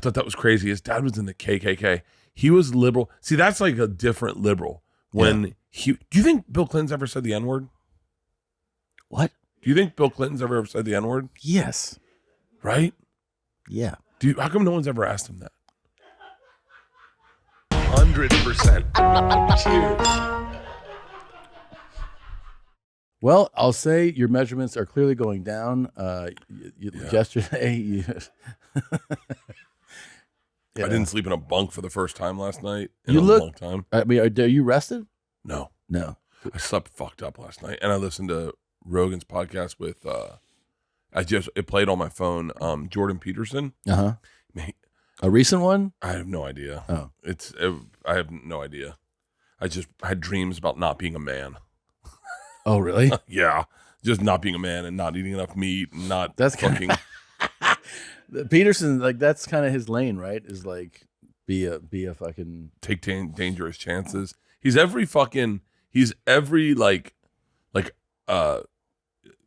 thought that was crazy. His dad was in the KKK. He was liberal. See, that's like a different liberal. Do you think Bill Clinton's ever said the N-word? What? Do you think Bill Clinton's ever said the N-word? Yes. Right? Yeah. How come no one's ever asked him that? 100%. Cheers. Well, I'll say your measurements are clearly going down. Yesterday, I didn't sleep in a bunk for the first time last night in a long time. I mean, are you rested? No. I slept fucked up last night, and I listened to Rogan's podcast with. It played on my phone. Jordan Peterson. A recent one? I have no idea. Oh, I have no idea. I just had dreams about not being a man. Oh, really? Yeah, just not being a man and not eating enough meat and not. That's fucking. Peterson, like that's kind of his lane, right? Is like be a fucking take dangerous chances. He's every like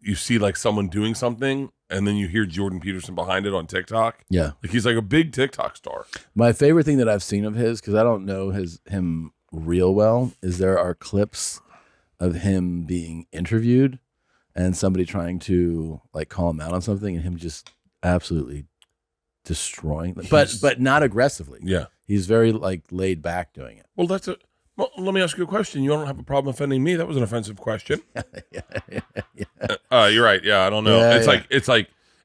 you see like someone doing something and then you hear Jordan Peterson behind it on TikTok. Yeah, like he's like a big TikTok star. My favorite thing that I've seen of his, because I don't know him real well, is there are clips of him being interviewed and somebody trying to like call him out on something and him just absolutely destroying them. But not aggressively. Yeah. He's very like laid back doing it. Well, let me ask you a question. You don't have a problem offending me. That was an offensive question. Yeah. You're right. Yeah, I don't know.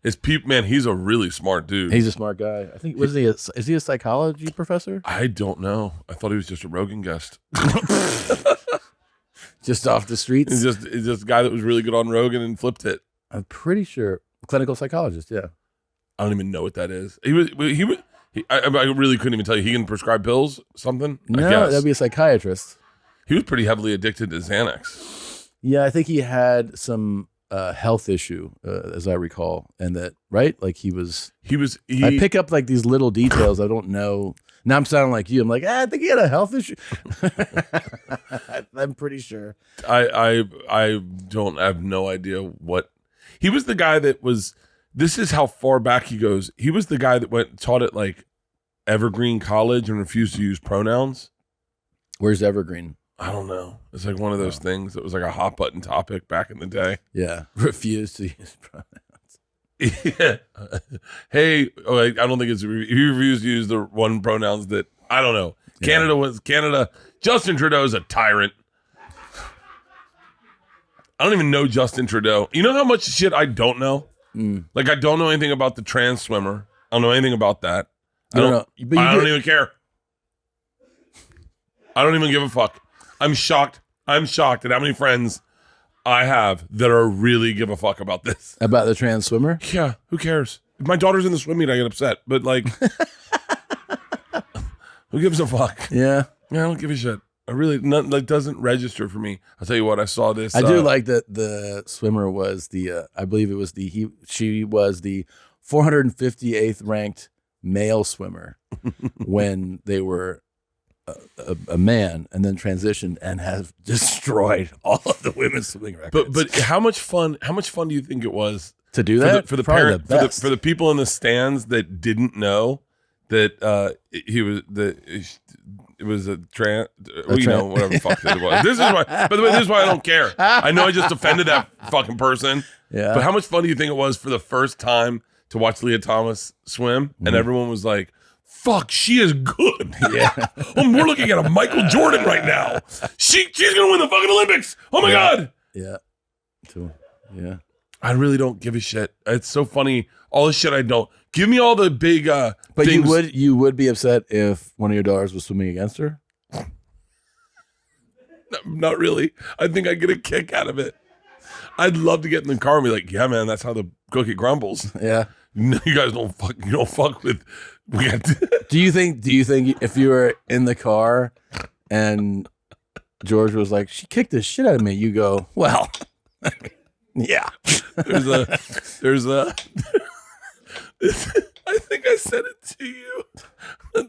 It's people, man, he's a really smart dude. He's a smart guy. I think, is he a psychology professor? I don't know. I thought he was just a Rogan guest. Just off the streets? He's just a guy that was really good on Rogan and flipped it. I'm pretty sure. Clinical psychologist, yeah. I don't even know what that is. I really couldn't even tell you. He can prescribe pills, something? No, that'd be a psychiatrist. He was pretty heavily addicted to Xanax. Yeah, I think he had some health issue, as I recall. And that, right? Like he I pick up like these little details I don't know. Now I'm sounding like you. I'm like, I think he had a health issue. I'm pretty sure. I have no idea what. He was the guy that was, this is how far back he goes. He was the guy that taught at like Evergreen College and refused to use pronouns. Where's Evergreen? I don't know. It's like one of those things that was like a hot button topic back in the day. Yeah. Refused to use pronouns. Yeah. Hey, I don't think he refused to use the one pronouns that, I don't know. Yeah. Canada. Justin Trudeau is a tyrant. I don't even know Justin Trudeau. You know how much shit I don't know? Like I don't know anything about the trans swimmer. I don't know anything about that. I don't even care. I don't even give a fuck. I'm shocked at how many friends I have that are really give a fuck about this. About the trans swimmer? Yeah, who cares? If my daughter's in the swim meet, I get upset. But like, who gives a fuck? Yeah. I don't give a shit. I really, doesn't register for me. I'll tell you what, I saw this. I do like that the swimmer was I believe it was she was the 458th ranked male swimmer when they were a man and then transitioned and have destroyed all of the women's swimming records. But how much fun do you think it was to do that for the parent for the people in the stands that didn't know that it was a trans, whatever the fuck it was. This is why, by the way, this is why I don't care. I know I just offended that fucking person. Yeah. But how much fun do you think it was for the first time to watch Leah Thomas swim? And everyone was like, fuck, she is good. Yeah. We're looking at a Michael Jordan right now. She's going to win the fucking Olympics. Oh my God. Yeah. Yeah. I really don't give a shit. It's so funny. All the shit I don't. Give me all the big but things. you would be upset if one of your daughters was swimming against her? No, not really. I think I'd get a kick out of it. I'd love to get in the car and be like, yeah, man, that's how the cookie crumbles. Yeah. No, you guys don't fuck with. Do you think if you were in the car and George was like, she kicked the shit out of me, you go, well, yeah. There's a I think I said it to you.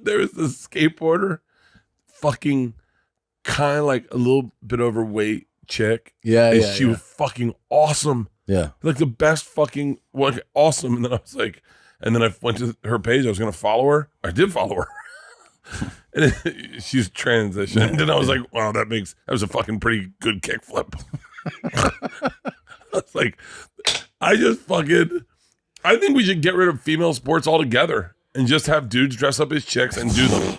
There was this skateboarder, fucking kind of like a little bit overweight chick. Yeah, and she was fucking awesome. Yeah. Like the best fucking awesome. And then I was like, And then I went to her page. I was going to follow her. I did follow her. And she's transitioned. And I was like, wow, that was a fucking pretty good kickflip. I was like, I think we should get rid of female sports altogether and just have dudes dress up as chicks and do them.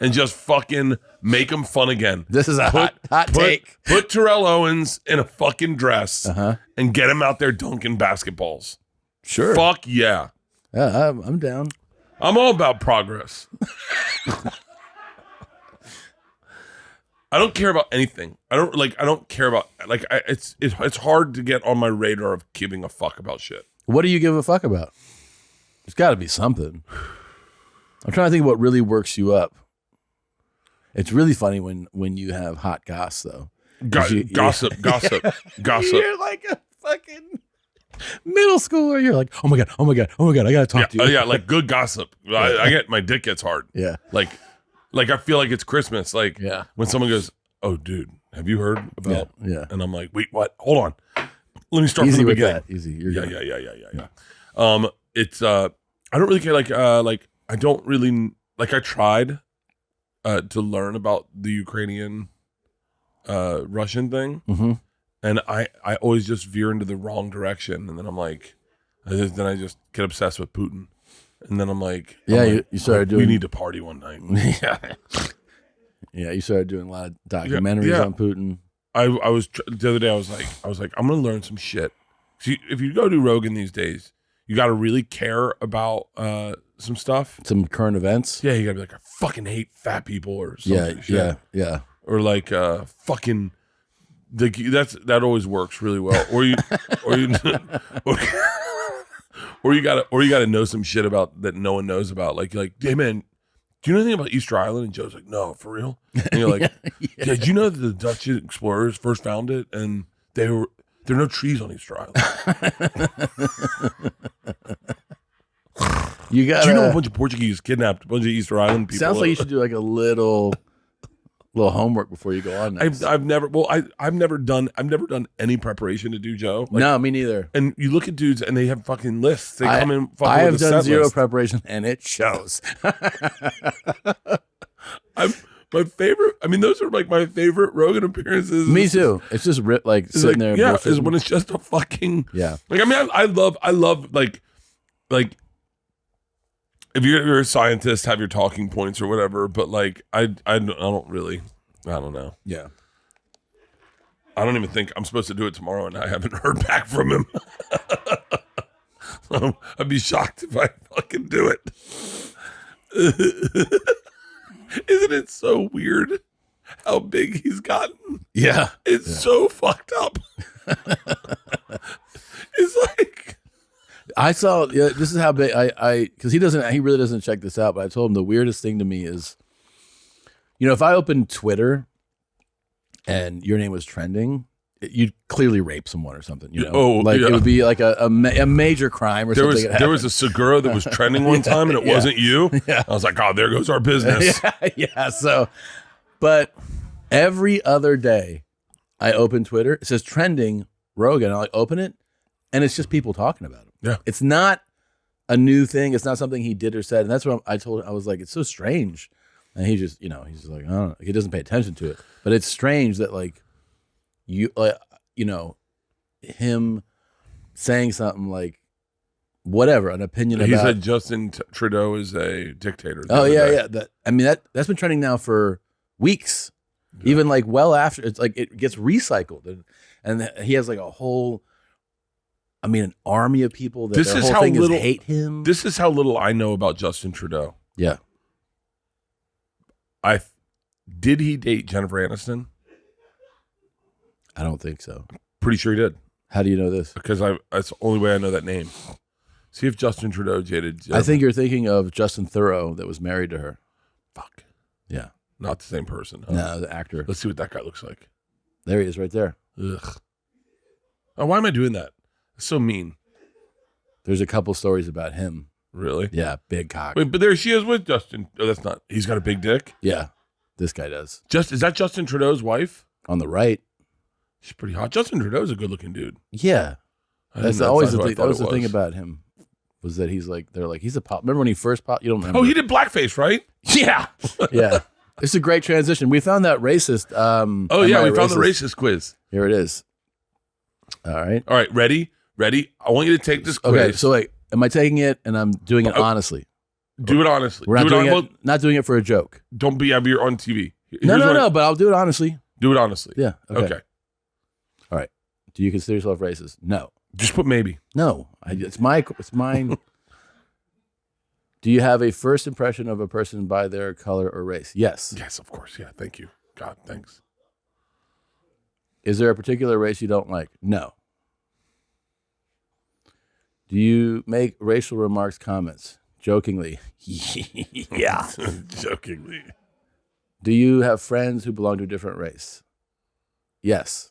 And just fucking make them fun again. This is a hot take. Put Terrell Owens in a fucking dress and get him out there dunking basketballs. Sure. Fuck yeah. I'm down. I'm all about progress. I don't care about anything. I don't care about it's hard to get on my radar of giving a fuck about shit. What do you give a fuck about? There's got to be something. I'm trying to think of what really works you up. It's really funny when you have hot goss though. Gossip. You're like a fucking middle schooler. You're like, oh my god, I gotta talk to you. Yeah, like good gossip. I get my dick gets hard. Yeah, like I feel like it's Christmas. Like when someone goes, "Oh, dude, have you heard about?" Yeah. And I'm like, "Wait, what? Hold on. Let me start Easy from the with beginning." that. Easy. You're good. Yeah. It's I don't really care. Like I don't really like. I tried to learn about the Ukrainian Russian thing, and I always just veer into the wrong direction, and then I'm like, I just get obsessed with Putin, and then I'm like, you started doing. We need to party one night. Yeah, you started doing a lot of documentaries on Putin. I was the other day. I was like, I'm gonna learn some shit. See, if you go to Rogan these days, you got to really care about some stuff, some current events. Yeah, you gotta be like, I fucking hate fat people or something. Yeah. Or like fucking. That always works really well. Or you gotta know some shit about that no one knows about. Like, hey man, do you know anything about Easter Island? And Joe's like, no, for real. And you're like, yeah. Did you know that the Dutch explorers first found it and there are no trees on Easter Island? Do you know a bunch of Portuguese kidnapped a bunch of Easter Island people? Sounds like you should do like a little homework before you go on next. I've never done any preparation to do Joe. No, me neither. And you look at dudes and they have fucking lists. They come in fucking I have with a done set zero list. preparation and it shows. My favorite. I mean, those are like my favorite Rogan appearances. Me too. It's just sitting there. Yeah, is when it's just a fucking Like, I mean, I love like if you're a scientist, have your talking points or whatever. But like, I don't really. I don't know. Yeah. I don't even think I'm supposed to do it tomorrow, and I haven't heard back from him. So I'd be shocked if I fucking do it. Isn't it so weird how big he's gotten? Yeah. It's so fucked up. It's like I saw. Yeah, this is how big because he really doesn't check this out. But I told him the weirdest thing to me is, if I opened Twitter and your name was trending, you'd clearly rape someone or something. It would be like a major crime or something. There was a Segura that was trending one time and it wasn't you. Yeah. I was like, oh, there goes our business. Yeah. So, but every other day I open Twitter, it says trending Rogan. I open it and it's just people talking about him. Yeah. It's not a new thing. It's not something he did or said. And that's what I told him. I was like, it's so strange. And he just, he's just like, I don't know. He doesn't pay attention to it. But it's strange that him saying something like, whatever, an opinion about. He said Justin Trudeau is a dictator. Oh, yeah. That's been trending now for weeks. Yeah. Even like well after, it's like it gets recycled. And he has like a whole, an army of people that their whole thing is hate him. This is how little I know about Justin Trudeau. Yeah. Did he date Jennifer Aniston? I don't think so. Pretty sure he did. How do you know this? Because that's the only way I know that name. See if Justin Trudeau dated Jennifer. I think you're thinking of Justin Theroux that was married to her. Fuck. Yeah. Not the same person. Huh? No, the actor. Let's see what that guy looks like. There he is right there. Ugh. Oh, why am I doing that? It's so mean. There's a couple stories about him. Really? Yeah, big cock. Wait, but there she is with Justin. Oh, that's not. He's got a big dick? Yeah, this guy does. Is that Justin Trudeau's wife? On the right. She's pretty hot. Justin Trudeau's a good-looking dude. Yeah. That's always the thing. That was the thing about him. was that they're like, he's a pop. Remember when he first popped? You don't remember? Oh, he did blackface, right? Yeah. Yeah. It's a great transition. We found that racist. We found the racist quiz. Here it is. All right. All right, ready? I want you to take this quiz. Okay, so wait, am I taking it and I'm doing it honestly? Do it honestly. We're not doing it for a joke. Don't be you're on TV. No, but I'll do it honestly. Do it honestly. Yeah. Okay. All right. Do you consider yourself racist? No. Just put maybe. No. It's mine. Do you have a first impression of a person by their color or race? Yes. Yes, of course. Yeah, thank you. God, thanks. Is there a particular race you don't like? No. Do you make racial remarks, comments? Jokingly. Yeah. Jokingly. Do you have friends who belong to a different race? Yes.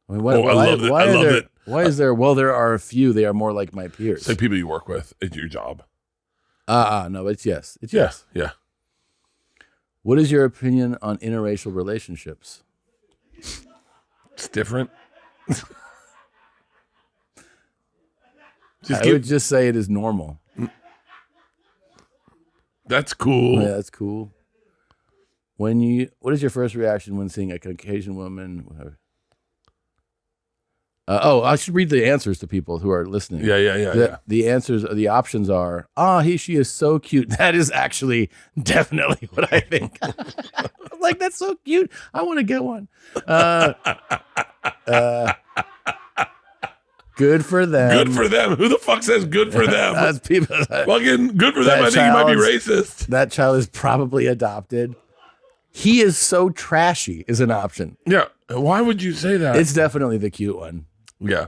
I mean, I love it. Why is there? Well, there are a few. They are more like my peers. It's like people you work with at your job. No, it's yes. It's yes. Yeah. What is your opinion on interracial relationships? It's different. I would just say it is normal. That's cool. Yeah, that's cool. What is your first reaction when seeing a Caucasian woman? I should read the answers to people who are listening. Yeah. The options are, she is so cute. That is actually definitely what I think. I'm like, that's so cute. I want to get one. Good for them. Good for them. Who the fuck says good for them? That's people. Fucking good for them. I think you might be racist. That child is probably adopted. He is so trashy is an option. Yeah. Why would you say that? It's definitely the cute one. Yeah.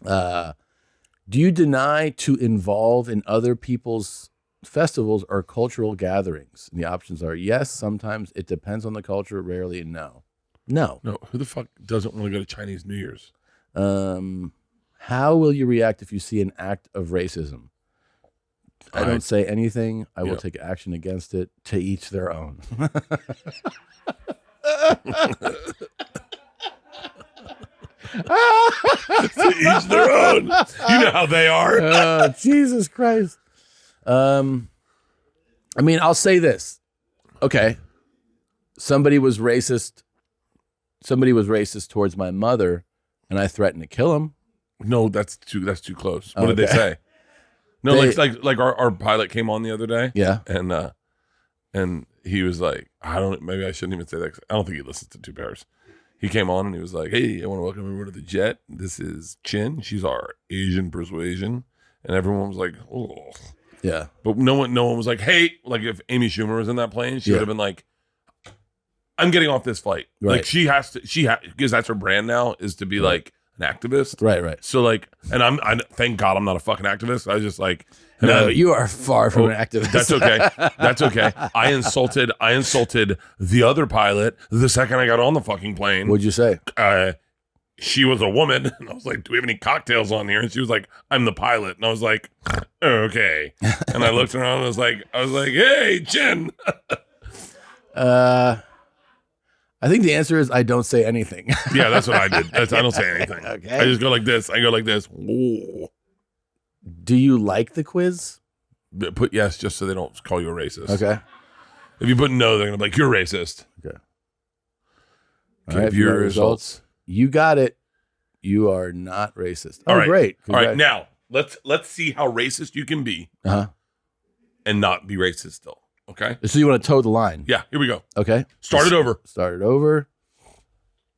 Do you deny to involve in other people's festivals or cultural gatherings? And the options are yes, sometimes, it depends on the culture, rarely, and no. No. Who the fuck doesn't want to go to Chinese New Year's? How will you react if you see an act of racism? I don't say anything. I will take action against it. To each their own. To each their own. You know how they are. Jesus Christ. I'll say this. Okay. Somebody was racist towards my mother, and I threatened to kill him. No, that's too close. What did they say? No, like our pilot came on the other day. Yeah. And he was like, maybe I shouldn't even say that 'cause I don't think he listens to Two Bears. He came on and he was like, hey, I want to welcome everyone to the jet. This is Chin. She's our Asian persuasion. And everyone was like, oh. Yeah. But no one was like, hey, like if Amy Schumer was in that plane, she would have been like, I'm getting off this flight. Right. Like she has because that's her brand now is to be like an activist. Right. So like, and I thank God I'm not a fucking activist. I was just like, no, you are far from an activist. That's okay. I insulted the other pilot the second I got on the fucking plane. What'd you say? She was a woman, and I was like, do we have any cocktails on here? And she was like, I'm the pilot. And I was like, okay. And I looked around and I was like, hey, Jen. I think the answer is I don't say anything. Yeah, that's what I did. I don't say anything. Okay. I just go like this. I go like this. Whoa. Do you like the quiz? Put yes, just so they don't call you a racist. Okay. If you put no, they're going to be like, you're racist. Okay. All right, viewer results. You got it. You are not racist. Oh, all right. Great. All right, now, let's see how racist you can be and not be racist still. Okay. So you want to toe the line? Yeah. Here we go. Okay. Start it over.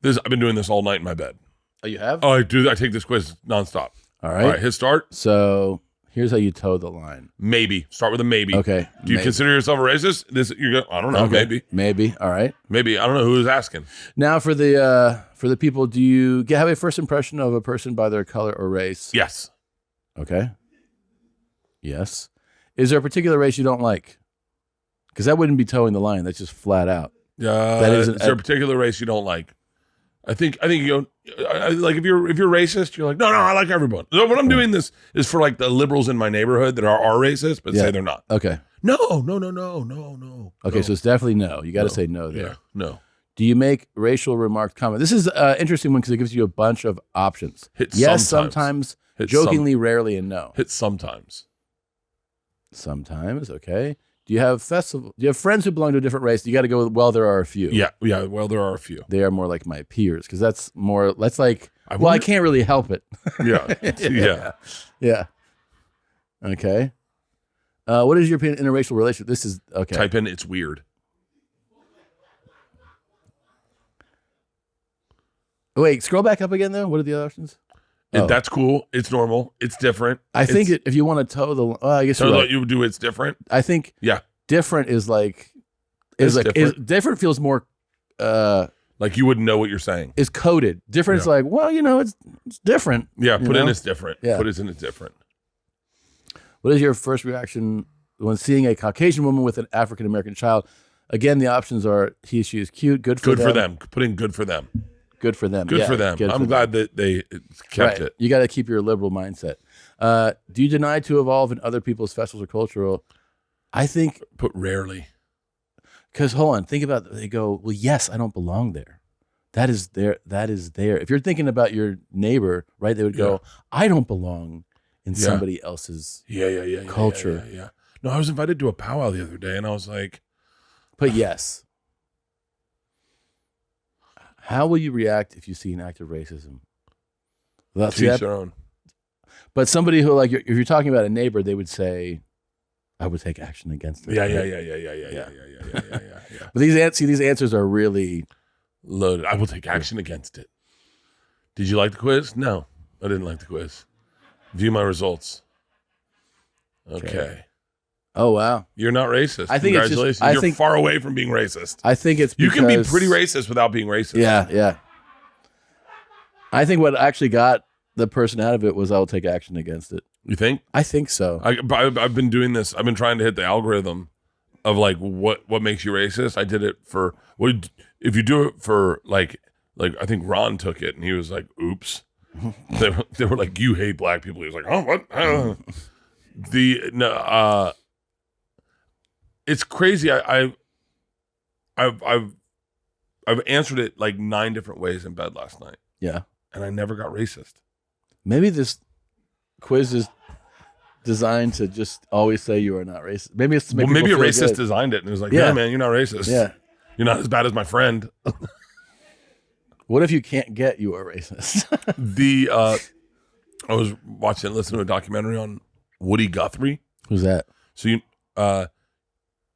I've been doing this all night in my bed. Oh, you have? Oh, I do. I take this quiz nonstop. All right. All right. Hit start. So here's how you toe the line. Maybe. Start with a maybe. Okay. Do you consider yourself a racist? I don't know. Okay. Maybe. All right. Maybe. I don't know who is asking. Now for the people, do you have a first impression of a person by their color or race? Yes. Okay. Yes. Is there a particular race you don't like? Because that wouldn't be towing the line. That's just flat out. Is there a particular race you don't like? I think like if you're racist, you're like, no, I like everyone. So what I'm doing this is for like the liberals in my neighborhood that are racist, but say they're not. Okay. No. Okay, so it's definitely no. You got to say no there. Yeah, no. Do you make racial remarks, comment? This is an interesting one because it gives you a bunch of options. Yes, sometimes. Jokingly, rarely, and no. Hit sometimes. Sometimes, okay. Do you have friends who belong to a different race? You got to go with, well, there are a few. Yeah. Well, there are a few. They are more like my peers because that's like, I can't really help it. Yeah. Yeah. Okay. What is your opinion on interracial relationship? This is, okay. Type in, it's weird. Wait, scroll back up again, though. What are the other options? That's cool. It's normal. It's different. I think if you want to toe the, I guess So right. you would do it's different. I think different is like, different feels more, like you wouldn't know what you're saying. Is coded. Different is like, well, it's different. Yeah, put in it's different. Yeah. Put it in it's different. What is your first reaction when seeing a Caucasian woman with an African American child? Again, the options are he, she is cute, good for them. Put in good for them. Good for them. Good for them. I'm glad that they kept it. You got to keep your liberal mindset. Do you deny to evolve in other people's festivals or cultural? I think. Put rarely. Because hold on, think about it. They go, well, yes, I don't belong there. That is there. That is there. If you're thinking about your neighbor, right, they would go, I don't belong in somebody else's culture. Yeah. No, I was invited to a powwow the other day, and I was like, but yes. How will you react if you see an act of racism? Well, to each their own. But somebody who, like, if you're talking about a neighbor, they would say, I would take action against it. Yeah. But these answers are really loaded. I will take action against it. Did you like the quiz? No, I didn't like the quiz. View my results. Okay. Oh, wow. You're not racist. I think Congratulations. You're far away from being racist. I think it's because you can be pretty racist without being racist. Yeah. I think what actually got the person out of it was I'll take action against it. You think? I think so. I've been doing this. I've been trying to hit the algorithm of like what makes you racist. I did it for if you do it for like I think Ron took it and he was like, oops. They were like, you hate black people. He was like, oh, what? It's crazy. I've answered it like 9 different ways in bed last night. Yeah. And I never got racist. Maybe this quiz is designed to just always say you are not racist. Maybe it's to make maybe a feel racist good. designed it and it was like, yeah, man, you're not racist. Yeah. You're not as bad as my friend. What if you can't get you are racist? I was listening to a documentary on Woody Guthrie. Who's that? So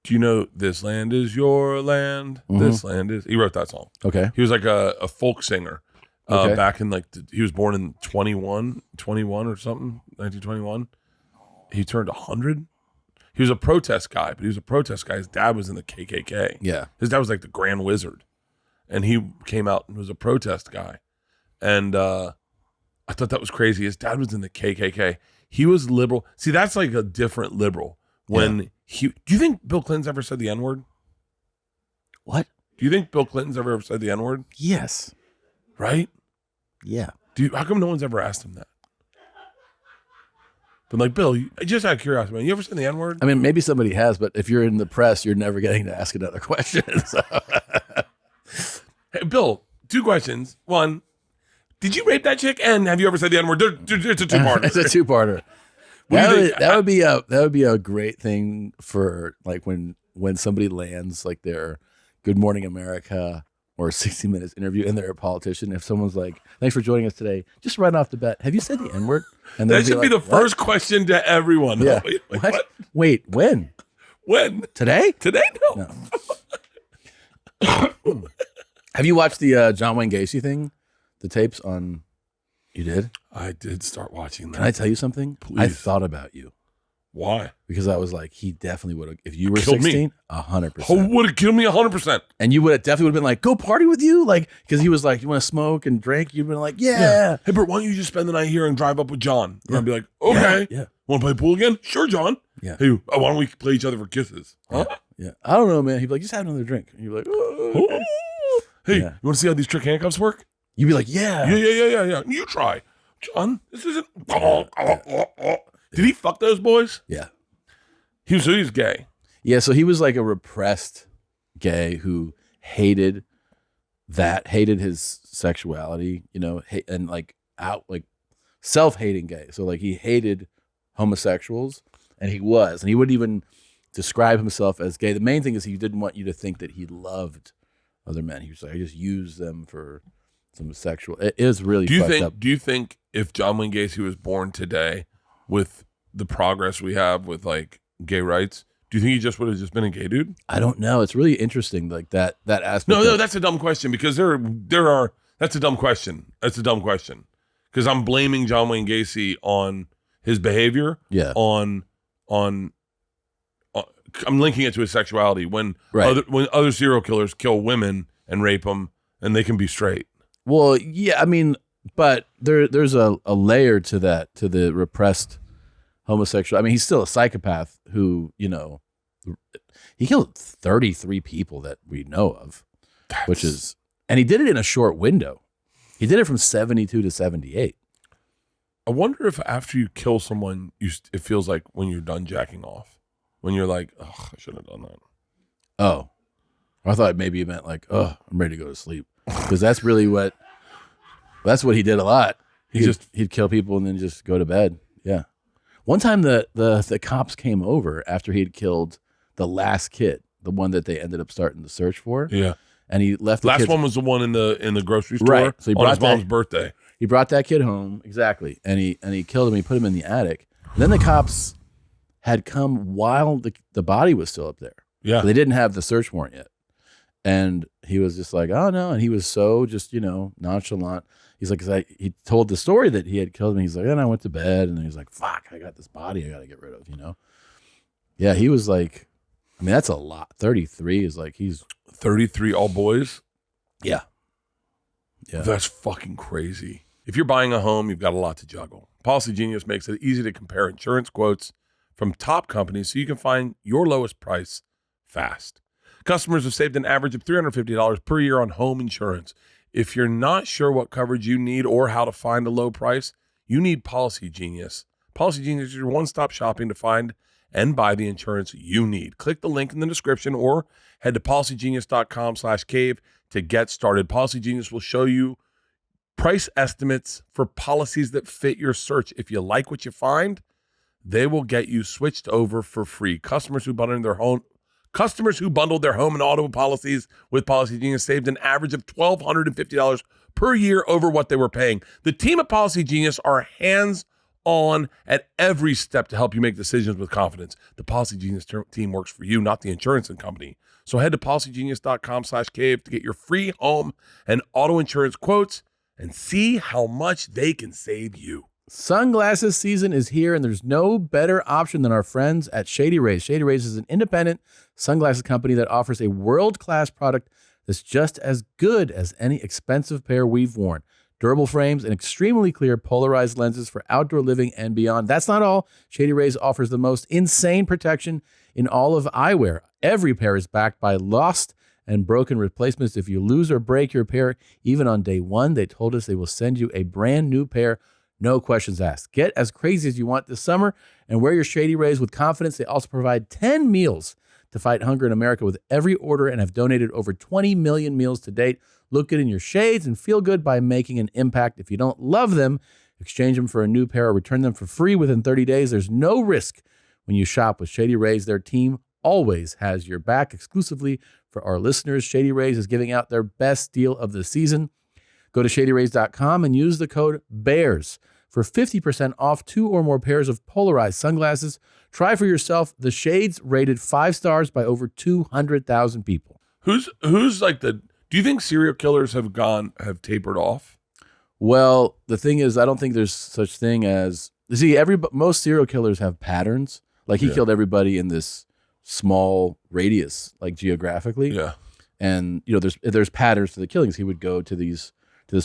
do you know "This Land Is Your Land"? Mm-hmm. This land is. He wrote that song. Okay. He was like a folk singer. Okay. Back in he was born in 21 or something, 1921. He turned 100. He was a protest guy, but he was a protest guy. His dad was in the KKK. Yeah. His dad was like the Grand Wizard. And he came out and was a protest guy. And I thought that was crazy. His dad was in the KKK. He was liberal. See, that's like a different liberal. Do you think Bill Clinton's ever said the N-word? What? Do you think Bill Clinton's ever said the N-word? Yes. Right? Yeah. How come no one's ever asked him that? But like, Bill, just out of curiosity, man, you ever said the N-word? I mean, maybe somebody has, but if you're in the press, you're never getting to ask another question. So. Hey, Bill, 2 questions. 1, did you rape that chick? And have you ever said the N-word? It's a 2-parter. It's a 2-parter. That would be a great thing for like when somebody lands like their Good Morning America or 60 Minutes interview and they're a politician. If someone's like, thanks for joining us today, just right off the bat, have you said the N-word? And that should be the first question to everyone. Yeah. What? Wait, when? When? Today? Today? No. Have you watched the John Wayne Gacy thing? The tapes on... You did? I did start watching that. Can I tell you something? Please. I thought about you. Why? Because I was like, he definitely would have, if you were killed 16, me. 100%. Oh, would have killed me 100%. And you would have definitely been like, go party with you? Like, because he was like, you want to smoke and drink? You'd been like, yeah. Hey, Bert, why don't you just spend the night here and drive up with John? And I'd be like, okay. Yeah. Want to play pool again? Sure, John. Yeah. Hey, why don't we play each other for kisses? Huh? Yeah. I don't know, man. He'd be like, just have another drink. And you'd be like, oh. Hey, you want to see how these trick handcuffs work? You'd be like, yeah. Yeah. You try. John, this isn't. Did he fuck those boys? Yeah. He was gay. Yeah, so he was like a repressed gay who hated his sexuality, and like self-hating gay. So like he hated homosexuals, and he wouldn't even describe himself as gay. The main thing is he didn't want you to think that he loved other men. He was like, I just use them for some sexual. It is really fucked up. Do you think if John Wayne Gacy was born today, with the progress we have with like gay rights, do you think he just would have just been a gay dude? I don't know. It's really interesting, like that aspect. No, that's a dumb question because there are. That's a dumb question. That's a dumb question because I'm blaming John Wayne Gacy on his behavior. Yeah. I'm linking it to his sexuality when Right. when other serial killers kill women and rape them and they can be straight. Well, yeah, I mean, but there's a layer to that, to the repressed homosexual. I mean, he's still a psychopath who, you know, he killed 33 people that we know of, and he did it in a short window. He did it from 72 to 78. I wonder if after you kill someone, it feels like when you're done jacking off, when you're like, oh, I shouldn't have done that. Oh, I thought maybe you meant like, oh, I'm ready to go to sleep. Because that's really that's what he did a lot. He'd kill people and then just go to bed. Yeah. One time the cops came over after he had killed the last kid, the one that they ended up starting the search for. Yeah. And he left the last kids. one was the one in the grocery store, right. So he on brought his mom's birthday. He brought that kid home, exactly, and he killed him. He put him in the attic. And then the cops had come while the body was still up there. Yeah. But they didn't have the search warrant yet. And he was just like, oh no. And he was so just, nonchalant. He's like, he told the story that he had killed him. He's like, and I went to bed. And then he's like, fuck, I got this body I got to get rid of, Yeah, he was like, I mean, that's a lot. 33 is like, he's 33 all boys. Yeah. Yeah. That's fucking crazy. If you're buying a home, you've got a lot to juggle. Policy Genius makes it easy to compare insurance quotes from top companies so you can find your lowest price fast. Customers have saved an average of $350 per year on home insurance. If you're not sure what coverage you need or how to find a low price, you need Policy Genius. Policy Genius is your one-stop shopping to find and buy the insurance you need. Click the link in the description or head to policygenius.com/cave to get started. Policy Genius will show you price estimates for policies that fit your search. If you like what you find, they will get you switched over for free. Customers who bundled their home and auto policies with Policy Genius saved an average of $1,250 per year over what they were paying. The team at Policy Genius are hands-on at every step to help you make decisions with confidence. The Policy Genius team works for you, not the insurance company. So head to policygenius.com/cave to get your free home and auto insurance quotes and see how much they can save you. Sunglasses season is here, and there's no better option than our friends at Shady Rays. Shady Rays is an independent sunglasses company that offers a world-class product that's just as good as any expensive pair we've worn. Durable frames and extremely clear polarized lenses for outdoor living and beyond. That's not all. Shady Rays offers the most insane protection in all of eyewear. Every pair is backed by lost and broken replacements. If you lose or break your pair, even on day one, they told us they will send you a brand new pair. No questions asked. Get as crazy as you want this summer and wear your Shady Rays with confidence. They also provide 10 meals to fight hunger in America with every order and have donated over 20 million meals to date. Look good in your shades and feel good by making an impact. If you don't love them, exchange them for a new pair or return them for free within 30 days. There's no risk when you shop with Shady Rays. Their team always has your back. Exclusively for our listeners, Shady Rays is giving out their best deal of the season. Go to shadyrays.com and use the code BEARS for 50% off 2 or more pairs of polarized sunglasses. Try for yourself the shades rated 5 stars by over 200,000 people. Who's like do you think serial killers have tapered off? Well, the thing is, I don't think there's such thing as, most serial killers have patterns. Like he killed everybody in this small radius, like geographically. Yeah. And there's patterns to the killings. He would go to this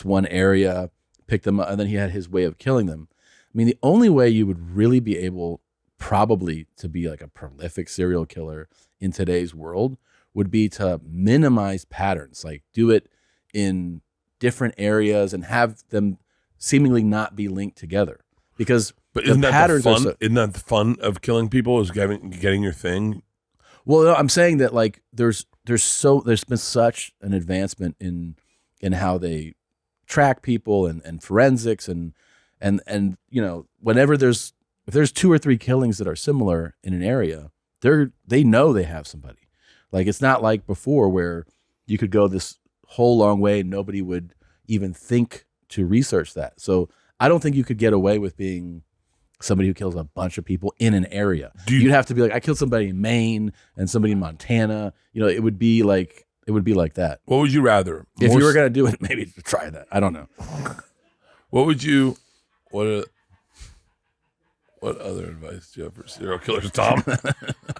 one area, pick them up, and then he had his way of killing them. I mean, the only way you would really be able probably to be like a prolific serial killer in today's world would be to minimize patterns, like do it in different areas and have them seemingly not be linked together. Because isn't that the fun? Isn't that the fun of killing people, is getting your thing? Well, no, I'm saying that like there's been such an advancement in how they track people and forensics and And whenever if there's 2 or 3 killings that are similar in an area, they know they have somebody. Like, it's not like before where you could go this whole long way and nobody would even think to research that. So I don't think you could get away with being somebody who kills a bunch of people in an area. You'd have to be like, I killed somebody in Maine and somebody in Montana. It would be like that. What would you rather? If you were going to do it, maybe try that. I don't know. What other advice do you have for serial killers, Tom?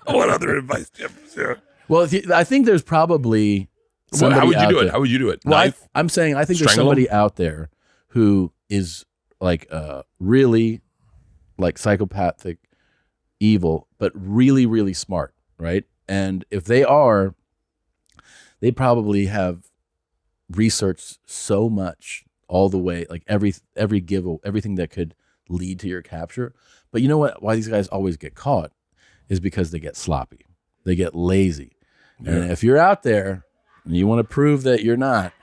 What other advice do you have for serial? Well, I think there's probably somebody how would you do there. it? How would you do it? Well, I'm saying I think there's somebody out there who is like really like psychopathic evil, but really, really smart, right? And if they probably have researched so much all the way, like everything that could lead to your capture. But you know what? Why these guys always get caught is because they get sloppy. They get lazy. Yeah. And if you're out there and you want to prove that you're not,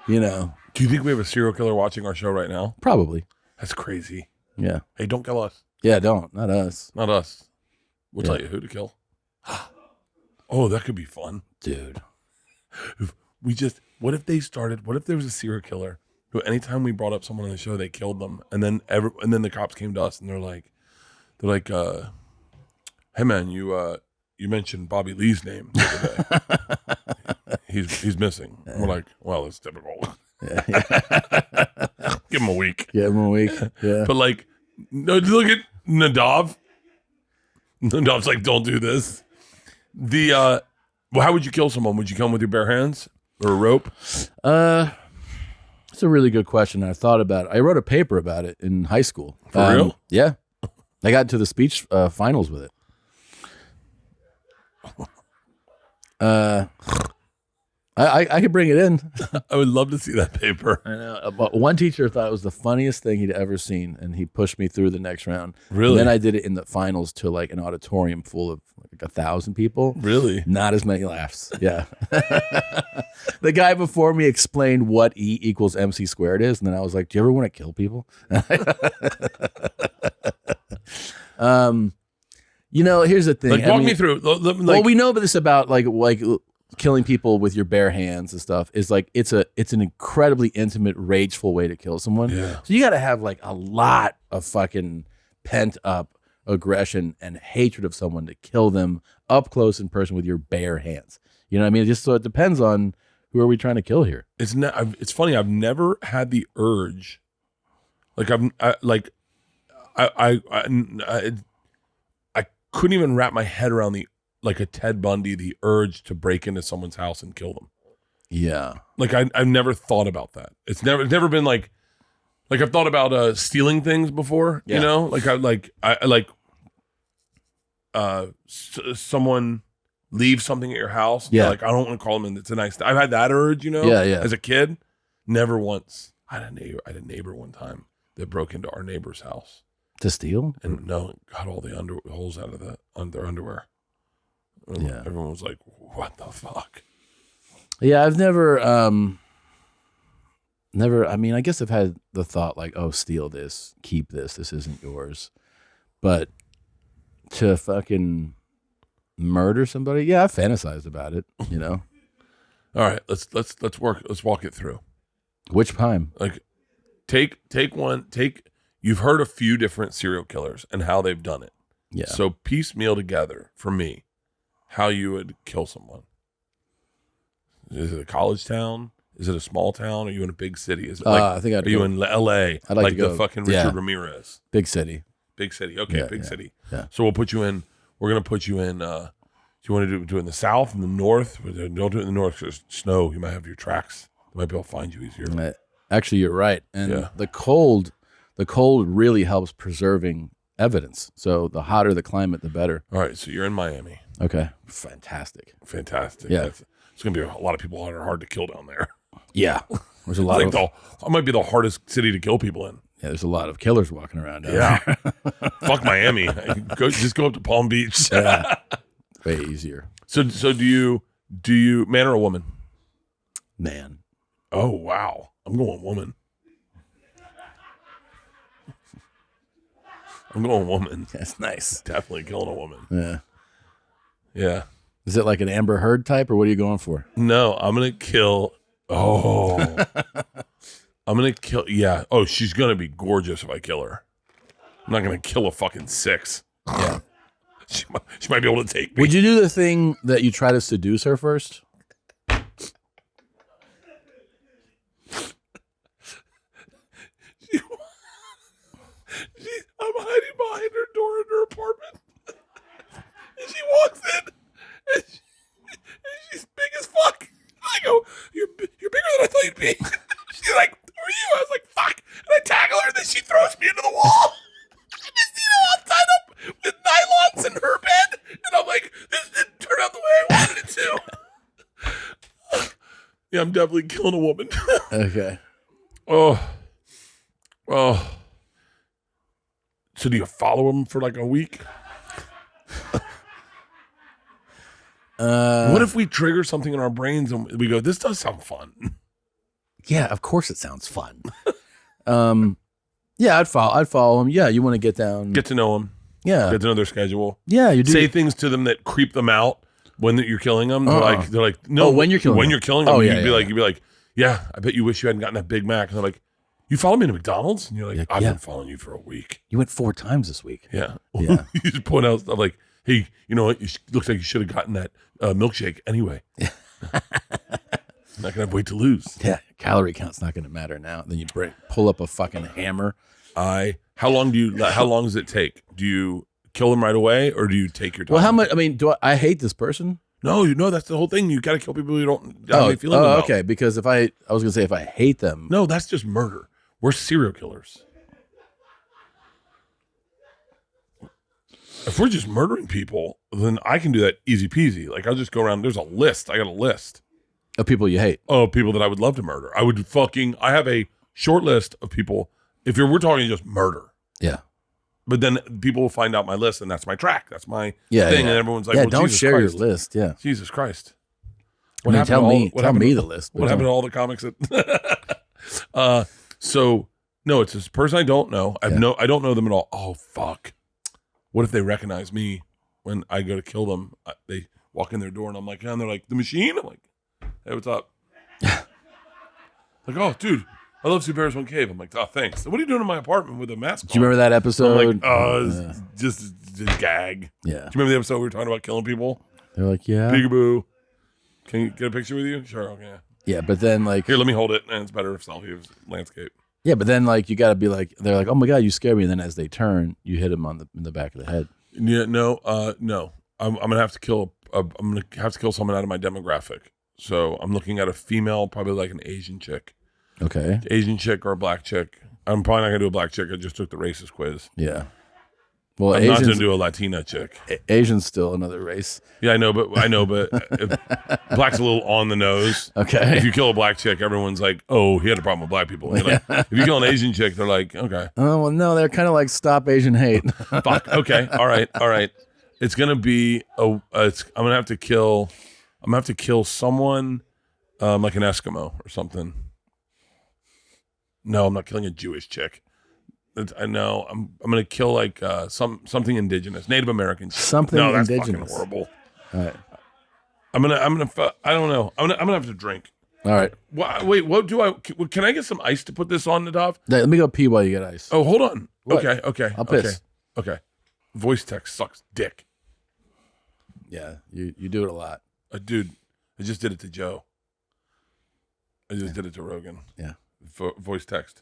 Do you think we have a serial killer watching our show right now? Probably. That's crazy. Yeah. Hey, don't kill us. Yeah, don't. Not us. Not us. We'll tell you who to kill. Oh, that could be fun. Dude. What if there was a serial killer who anytime we brought up someone on the show, they killed them. And then the cops came to us and they're like, hey man, you mentioned Bobby Lee's name the other day. He's missing. And we're like, well, it's typical. Yeah. Give him a week. Give him a week. Yeah. But like, no, look at Nadav. Nadav's like, don't do this. Well, how would you kill someone? Would you kill him with your bare hands or a rope? It's a really good question. I thought about it. I wrote a paper about it in high school. For real? Yeah. I got to the speech finals with it. I could bring it in. I would love to see that paper. I know. But one teacher thought it was the funniest thing he'd ever seen, and he pushed me through the next round. Really? And then I did it in the finals to like an auditorium full of like 1,000 people. Really? Not as many laughs. Yeah. The guy before me explained what E equals MC squared is, and then I was like, "Do you ever want to kill people?" Here's the thing. Like, walk me through. Well, we know this about like killing people with your bare hands and stuff is like it's an incredibly intimate, rageful way to kill someone. Yeah. So you got to have like a lot of fucking pent up aggression and hatred of someone to kill them up close in person with your bare hands. You know what I mean? So it depends on who are we trying to kill here. It's funny. I've never had the urge. Like I couldn't even wrap my head around like a Ted Bundy, the urge to break into someone's house and kill them. Yeah. Like I've never thought about that. It's never been like I've thought about stealing things before, Yeah. Someone leaves something at your house. Yeah. Like, I don't want to call them in. It's a nice, I've had that urge, Yeah, yeah. as a kid. Never once. I had a neighbor one time that broke into our neighbor's house. To steal? And got all the holes out of their underwear. Yeah. Everyone was like, what the fuck? Yeah, I've never, I mean, I guess I've had the thought like, oh, steal this, keep this isn't yours. But to fucking murder somebody, yeah, I've fantasized about it, All right, let's walk it through. Which time? Like, you've heard a few different serial killers and how they've done it. Yeah. So piecemeal together for me, how you would kill someone. Is it a college town? Is it a small town? Are you in a big city? Is it I think you in L.A.? I'd like to go, the fucking Richard Ramirez. Big city. Big city. Okay, Yeah, city. Yeah. So we're going to put you in, do you want to do it in the south, in the north? Don't do it in the north because there's snow. You might have your tracks. They might be able to find you easier. Actually, you're right. And the cold really helps preserving evidence. So the hotter the climate, the better. All right, so you're in Miami. Okay. Fantastic. Yeah. It's going to be a lot of people that are hard to kill down there. Yeah. There's a lot it might be the hardest city to kill people in. Yeah, there's a lot of killers walking around down there. Fuck Miami. Just go up to Palm Beach. Yeah. Way easier. So do you man or a woman? Man. Oh, wow. I'm going woman. I'm going woman. That's nice. Definitely killing a woman. Yeah. Yeah. Is it like an Amber Heard type, or what are you going for? No, I'm gonna kill. Oh, I'm gonna kill. Yeah. Oh, she's gonna be gorgeous if I kill her. I'm not gonna kill a fucking 6. Yeah. She might be able to take me. Would you do the thing that you try to seduce her first? I'm hiding behind her door in her apartment. And she walks in, and she's big as fuck. I go, you're bigger than I thought you'd be. She's like, who are you? I was like, fuck. And I tackle her, and then she throws me into the wall. And then, I'm tied up with nylons in her bed. And I'm like, this didn't turn out the way I wanted it to. Yeah, I'm definitely killing a woman. Okay. Oh. So do you follow him for like a week? What if we trigger something in our brains and we go, this does sound fun? Yeah, of course it sounds fun. Yeah, I'd follow him. Yeah, you want to get down. Get to know him. Yeah. Get to know their schedule. Yeah, you do. Say things to them that creep them out when you're killing them. They're like, no. Oh, when you're killing them. When you're killing them, Oh, you'd be like, yeah, I bet you wish you hadn't gotten that Big Mac. And they're like, you follow me to McDonald's? And you're like, I've been following you for a week. You went 4 times this week. Yeah. Yeah. You just point out stuff like, hey, you know what? Looks like you should have gotten that milkshake anyway. I'm not going to wait to lose. Yeah, calorie count's not going to matter now. Then you pull up a fucking hammer. How long does it take? Do you kill them right away or do you take your time? Well, how much? I mean, I hate this person? No, that's the whole thing. You got to kill people you don't have any feelings about. Okay. Because I was going to say if I hate them. No, that's just murder. We're serial killers. If we're just murdering people, then I can do that easy peasy. Like I'll just go around. There's a list. I got a list of people you hate. Oh, people that I would love to murder. I have a short list of people. If we're talking just murder. Yeah. But then people will find out my list, and that's my track. That's my thing. Yeah. And everyone's like, yeah, well, don't Jesus share Christ. your list. Yeah. Jesus Christ. Tell me the list. What happened to all the comics that so no, it's this person I don't know. I don't know them at all. Oh fuck. What if they recognize me when I go to kill them? They walk in their door and I'm like, and they're like, the machine? I'm like, hey, what's up? Like, oh dude, I love Super Bears One Cave. I'm like, oh thanks. So what are you doing in my apartment with a mask on? Do you remember that episode? I'm like, just gag. Yeah. Do you remember the episode we were talking about killing people? They're like, yeah. Peekaboo. Can you get a picture with you? Sure, okay. Yeah, but then like here, let me hold it, and it's better if selfie of landscape. Yeah, but then like you got to be like, they're like, oh my god, you scared me. And then as they turn, you hit them in the back of the head. Yeah, no. I'm gonna have to kill. I'm gonna have to kill someone out of my demographic. So I'm looking at a female, probably like an Asian chick. Okay. Asian chick or a black chick. I'm probably not gonna do a black chick. I just took the racist quiz. Yeah. Well, I'm not gonna do a Latina chick. Asian's still another race. Yeah, I know, but black's a little on the nose. Okay. If you kill a black chick, everyone's like, "Oh, he had a problem with black people." Like, if you kill an Asian chick, they're like, "Okay." Oh well, no, they're kind of like stop Asian hate. Fuck. Okay. All right. It's gonna be I'm gonna have to kill someone, like an Eskimo or something. No, I'm not killing a Jewish chick. I know. I'm gonna kill like something indigenous, Native American. Something no, that's indigenous. fucking horrible. All right. I'm gonna. I don't know. I'm gonna have to drink. All right. Wait. What do I? Can I get some ice to put this on, Nadav? Let me go pee while you get ice. Oh, hold on. What? Okay. I'll piss. Okay. Voice text sucks dick. Yeah, you do it a lot. Dude, I just did it to Joe. I just did it to Rogan. Yeah. Voice text.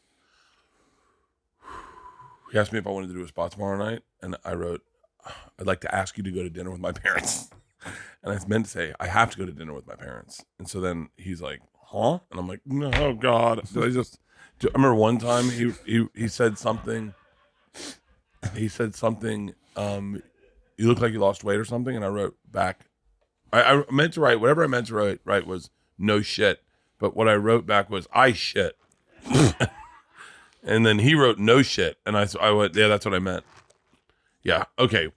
He asked me if I wanted to do a spot tomorrow night, and I wrote, I'd like to ask you to go to dinner with my parents. And I meant to say, I have to go to dinner with my parents. And so then he's like, huh? And I'm like, no, oh God. I remember one time he said something. He said something, you look like you lost weight or something. And I wrote back, I meant to write, whatever I meant to write was no shit. But what I wrote back was, I shit. And then he wrote no shit. And I went, yeah, that's what I meant. Yeah. Okay.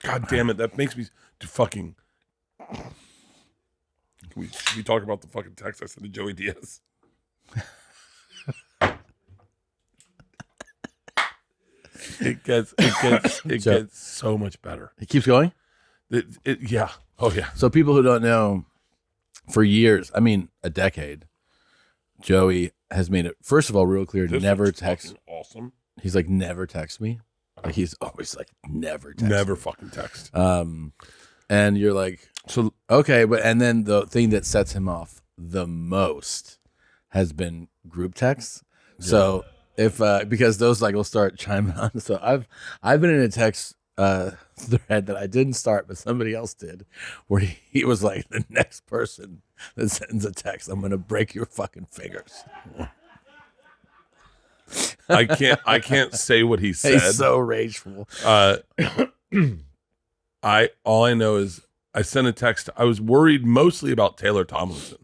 God damn it. That makes me fucking. Should we talk about the fucking text I sent to Joey Diaz? It gets so much better. It keeps going? Yeah. Oh, yeah. So people who don't know, for years, I mean, a decade, Joey has made it, first of all, real clear, This never looks text. fucking awesome. He's like, never text me. Like, he's always like, never text Never me. fucking text. And you're like, So okay, and then the thing that sets him off the most has been group texts. Yeah. So if because those like will start chiming on. So I've been in a text thread that I didn't start, but somebody else did, where he was like, the next person that sends a text, I'm gonna break your fucking fingers. I can't say what he said. He's so rageful. All I know is I sent a text. I was worried mostly about Taylor Tomlinson.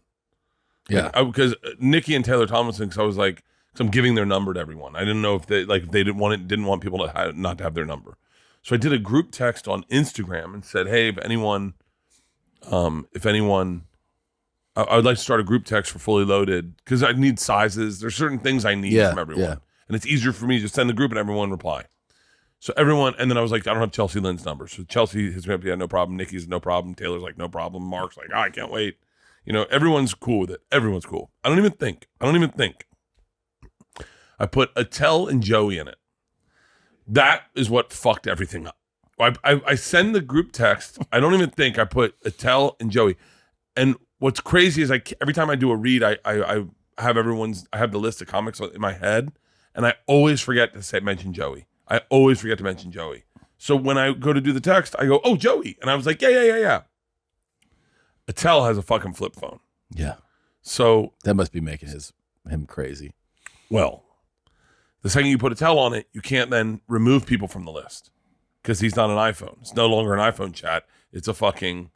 Yeah, because Nikki and Taylor Tomlinson. Because I was like, because I'm giving their number to everyone. I didn't know if they didn't want people to not to have their number. So I did a group text on Instagram and said, hey, if anyone, I would like to start a group text for Fully Loaded because I need sizes. There's certain things I need from everyone. Yeah. And it's easier for me to send the group and everyone reply. So everyone, and then I was like, I don't have Chelsea Lynn's number. So Chelsea hits me up, yeah, no problem. Nikki's no problem. Taylor's like, no problem. Mark's like, I can't wait. Everyone's cool with it. Everyone's cool. I don't even think. I put Attell and Joey in it. That is what fucked everything up. I send the group text. I don't even think. I put Attell and Joey. And what's crazy is every time I do a read, I have the list of comics in my head, and I always forget to mention Joey. I always forget to mention Joey. So when I go to do the text, I go, oh, Joey. And I was like, yeah. Attell has a fucking flip phone. Yeah. So that must be making him crazy. Well, the second you put Attell on it, you can't then remove people from the list because he's not an iPhone. It's no longer an iPhone chat. It's a fucking,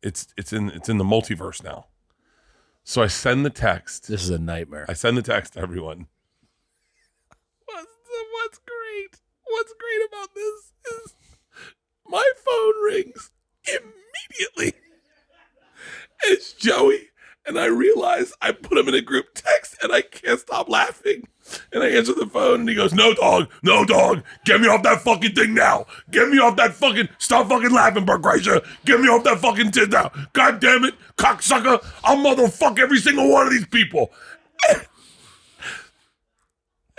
it's in the multiverse now. So I send the text. This is a nightmare. I send the text to everyone. What's great about this is my phone rings immediately. It's Joey, and I realize I put him in a group text, and I can't stop laughing. And I answer the phone, and he goes, no, dog, get me off that fucking thing now. Get me off that fucking, stop fucking laughing, Bert Kreischer. Get me off that fucking thing now. God damn it, cocksucker. I'll motherfuck every single one of these people.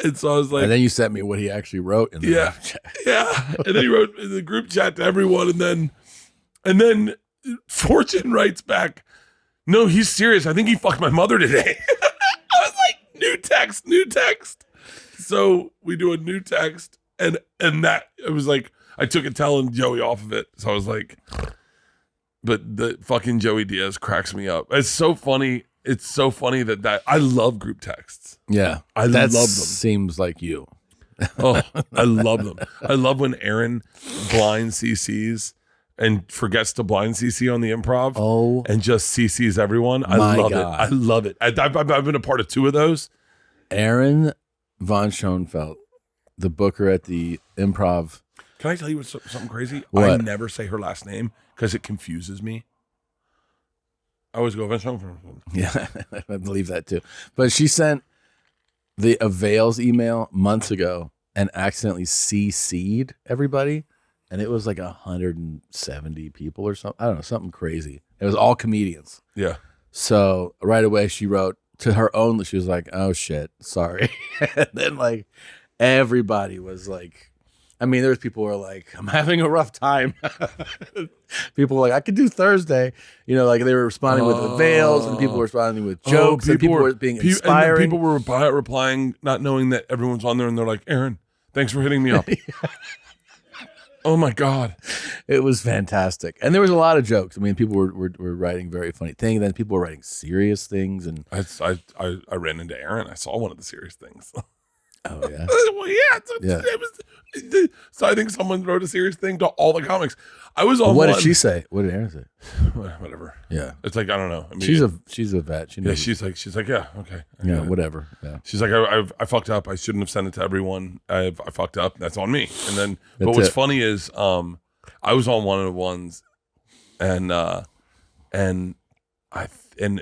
And so I was like, and then you sent me what he actually wrote in the group chat. Yeah. And then he wrote in the group chat to everyone, and then Fortune writes back, no, he's serious. I think he fucked my mother today. I was like, new text. So we do a new text, and that it was like I took Attell and Joey off of it. So I was like, but the fucking Joey Diaz cracks me up. It's so funny. It's so funny that I love group texts. Yeah. I love them. Seems like you. Oh, I love them. I love when Aaron blind CCs and forgets to blind CC on the improv. Oh, and just CCs everyone. I love it. I've been a part of two of those. Aaron von Schoenfeld, the booker at the improv. Can I tell you something crazy? What? I never say her last name because it confuses me. I always go von Schoenfeld. Yeah, I believe that too. But she sent the Avails email months ago and accidentally CC'd everybody. And it was like 170 people or something. I don't know, something crazy. It was all comedians. Yeah. So right away she wrote to her own, she was like, oh shit, sorry. And then like everybody was like, I mean, there's people who are like, I'm having a rough time. People were like, I could do Thursday. Like they were responding with Avails, and people were responding with jokes, and people were being inspiring. And people were replying, not knowing that everyone's on there, and they're like, Aaron, thanks for hitting me up. Oh my God. It was fantastic. And there was a lot of jokes. I mean, people were writing very funny things. Then people were writing serious things. And I ran into Aaron. I saw one of the serious things. Oh, yeah. Well, yeah. So I think someone wrote a serious thing to all the comics. I was on what did she say? What did Aaron say? Whatever. Yeah. It's like, I don't know. I mean, she's a vet. She knows. She's like, yeah, okay. Yeah, whatever. Yeah. She's like, I fucked up. I shouldn't have sent it to everyone. I fucked up. That's on me. And then, but what's funny is, I was on one of the ones, and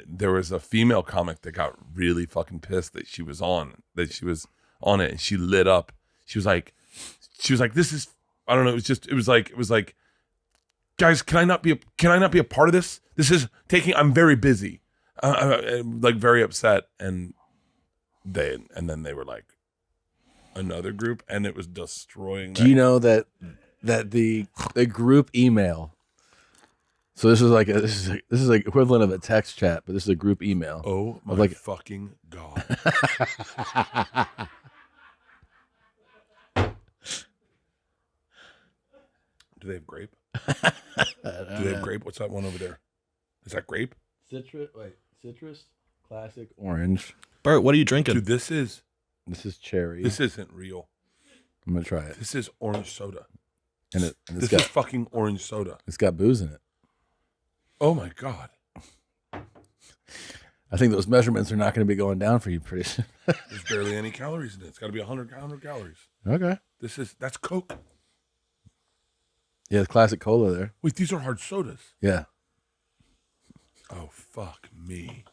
there was a female comic that got really fucking pissed that she was on it, and she lit up. She was like, she was like, this is, I don't know. It was like, guys, can I not be a part of this? This is I'm very busy. I'm like very upset. And then they were like another group, and it was destroying. Do you know that the group email, so this is like equivalent of a text chat, but this is a group email. Oh my fucking God. Do they have grape? Do they have grape? What's that one over there? Is that grape? Citrus, classic, orange. Bert, what are you drinking? Dude, this is cherry. This isn't real. I'm gonna try it. This is orange soda. And this is fucking orange soda. It's got booze in it. Oh my God. I think those measurements are not going to be going down for you pretty soon. There's barely any calories in it. It's got to be 100 calories. Okay. That's Coke. Yeah, the classic cola there. Wait, these are hard sodas. Yeah. Oh, fuck me.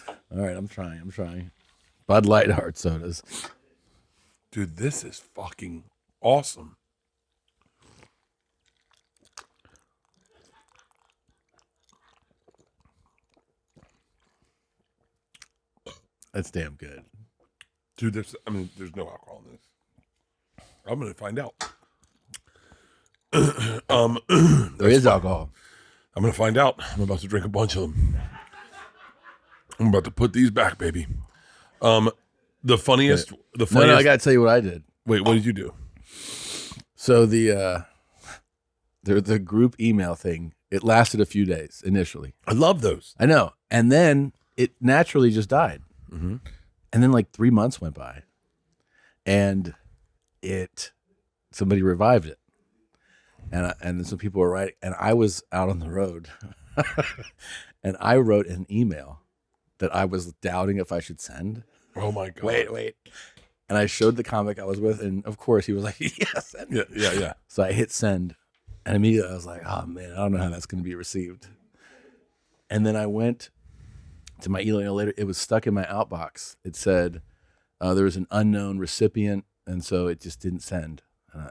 All right, I'm trying. Bud Light hard sodas. Dude, this is fucking awesome. That's damn good. Dude, there's no alcohol in this. I'm going to find out. There is alcohol. I'm going to find out. I'm about to drink a bunch of them. I'm about to put these back, baby. The funniest. No, I got to tell you what I did. Wait, what did you do? So the group email thing, it lasted a few days initially. I love those. I know. And then it naturally just died. Mm-hmm. And then like 3 months went by and somebody revived it. And then some people were writing, and I was out on the road and I wrote an email that I was doubting if I should send. Oh my God. Wait. And I showed the comic I was with, and of course he was like, yes. Yeah. So I hit send, and immediately I was like, oh man, I don't know how that's going to be received. And then I went to my email later. It was stuck in my outbox. It said there was an unknown recipient, and so it just didn't send.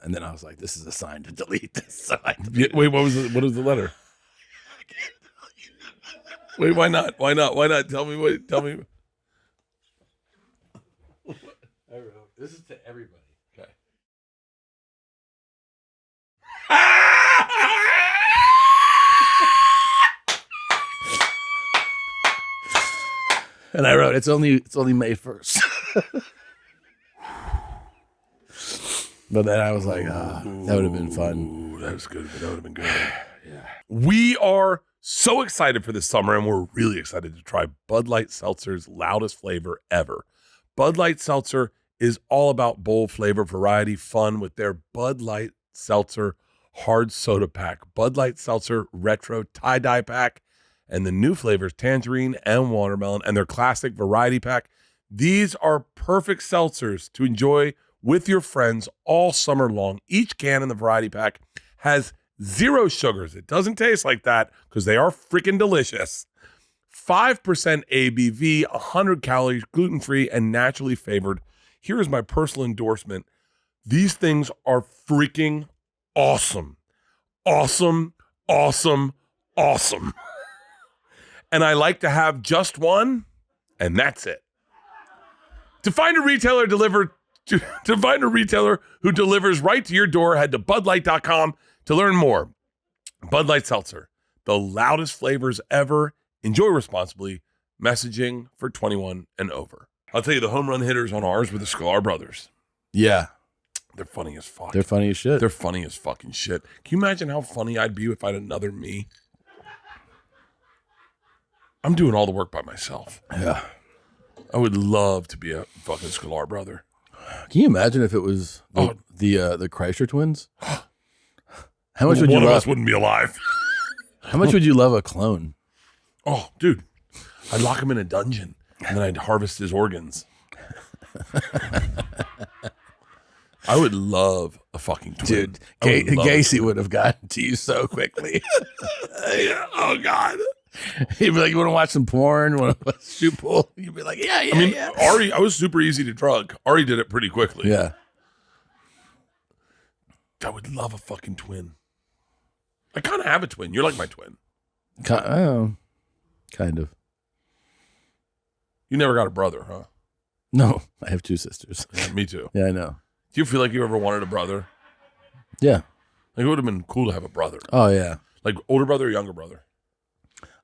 And then I was like, this is a sign to delete this. So wait, what was the letter? Wait, why not? Tell me. I wrote, this is to everybody. Okay. And I wrote, it's only May 1st. But then I was like, that would have been fun. Ooh, that was good. That would have been good. Yeah. We are so excited for this summer, and we're really excited to try Bud Light Seltzer's loudest flavor ever. Bud Light Seltzer is all about bold flavor, variety, fun with their Bud Light Seltzer hard soda pack, Bud Light Seltzer retro tie-dye pack, and the new flavors tangerine and watermelon, and their classic variety pack. These are perfect seltzers to enjoy with your friends all summer long. Each can in the variety pack has 0 sugars. It doesn't taste like that because they are freaking delicious. 5% ABV, 100 calories, gluten-free, and naturally flavored. Here is my personal endorsement. These things are freaking awesome. Awesome. And I like to have just one, and that's it. To find a retailer who delivers right to your door, head to budlight.com to learn more. Bud Light Seltzer, the loudest flavors ever. Enjoy responsibly. Messaging for 21 and over. I'll tell you, the home run hitters on ours were the Sklar brothers. Yeah. They're funny as fuck. They're funny as shit. They're funny as fucking shit. Can you imagine how funny I'd be if I had another me? I'm doing all the work by myself. Yeah. I would love to be a fucking Sklar brother. Can you imagine if it was the Kreischer twins? How much would you love? One of us love? wouldn't be alive. How much would you love a clone? Oh, dude. I'd lock him in a dungeon, and then I'd harvest his organs. I would love a fucking twin. Dude, Gacy would have gotten to you so quickly. Yeah. Oh, God. He'd be like, you want to watch some porn? Want to shoot pool? You'd be like, yeah. Ari, I was super easy to drug. Ari did it pretty quickly. Yeah. I would love a fucking twin. I kind of have a twin. You're like my twin. Kind of. You never got a brother, huh? No, I have 2 sisters. Yeah, me too. Yeah, I know. Do you feel like you ever wanted a brother? Yeah. Like, it would have been cool to have a brother. Oh, yeah. Like older brother or younger brother?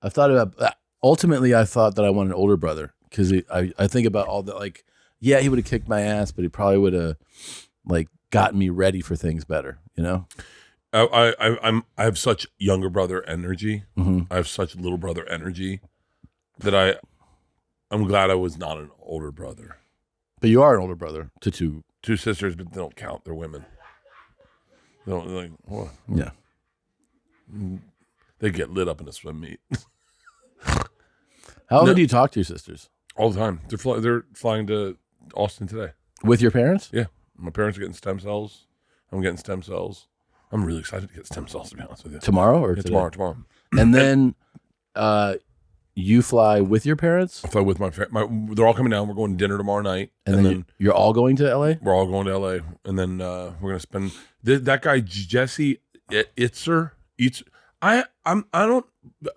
I've thought about, ultimately, I thought that I wanted an older brother because I think about all that, like, yeah, he would have kicked my ass, but he probably would have, like, gotten me ready for things better, you know? I have such younger brother energy. Mm-hmm. I have such little brother energy that I'm glad I was not an older brother. But you are an older brother to 2 sisters, but they don't count. They're women. They don't like. What? Yeah. They get lit up in a swim meet How often do you talk to your sisters? all the time. They're flying to Austin today. With your parents? Yeah, my parents are getting stem cells. I'm getting stem cells. I'm really excited to get stem cells, to be honest with you. Tomorrow or today? Tomorrow. And then you fly with your parents? I fly with they're all coming down. We're going to dinner tomorrow night. And then you're all going to LA? We're all going to LA. And then we're going to spend that guy, Jesse Itzer.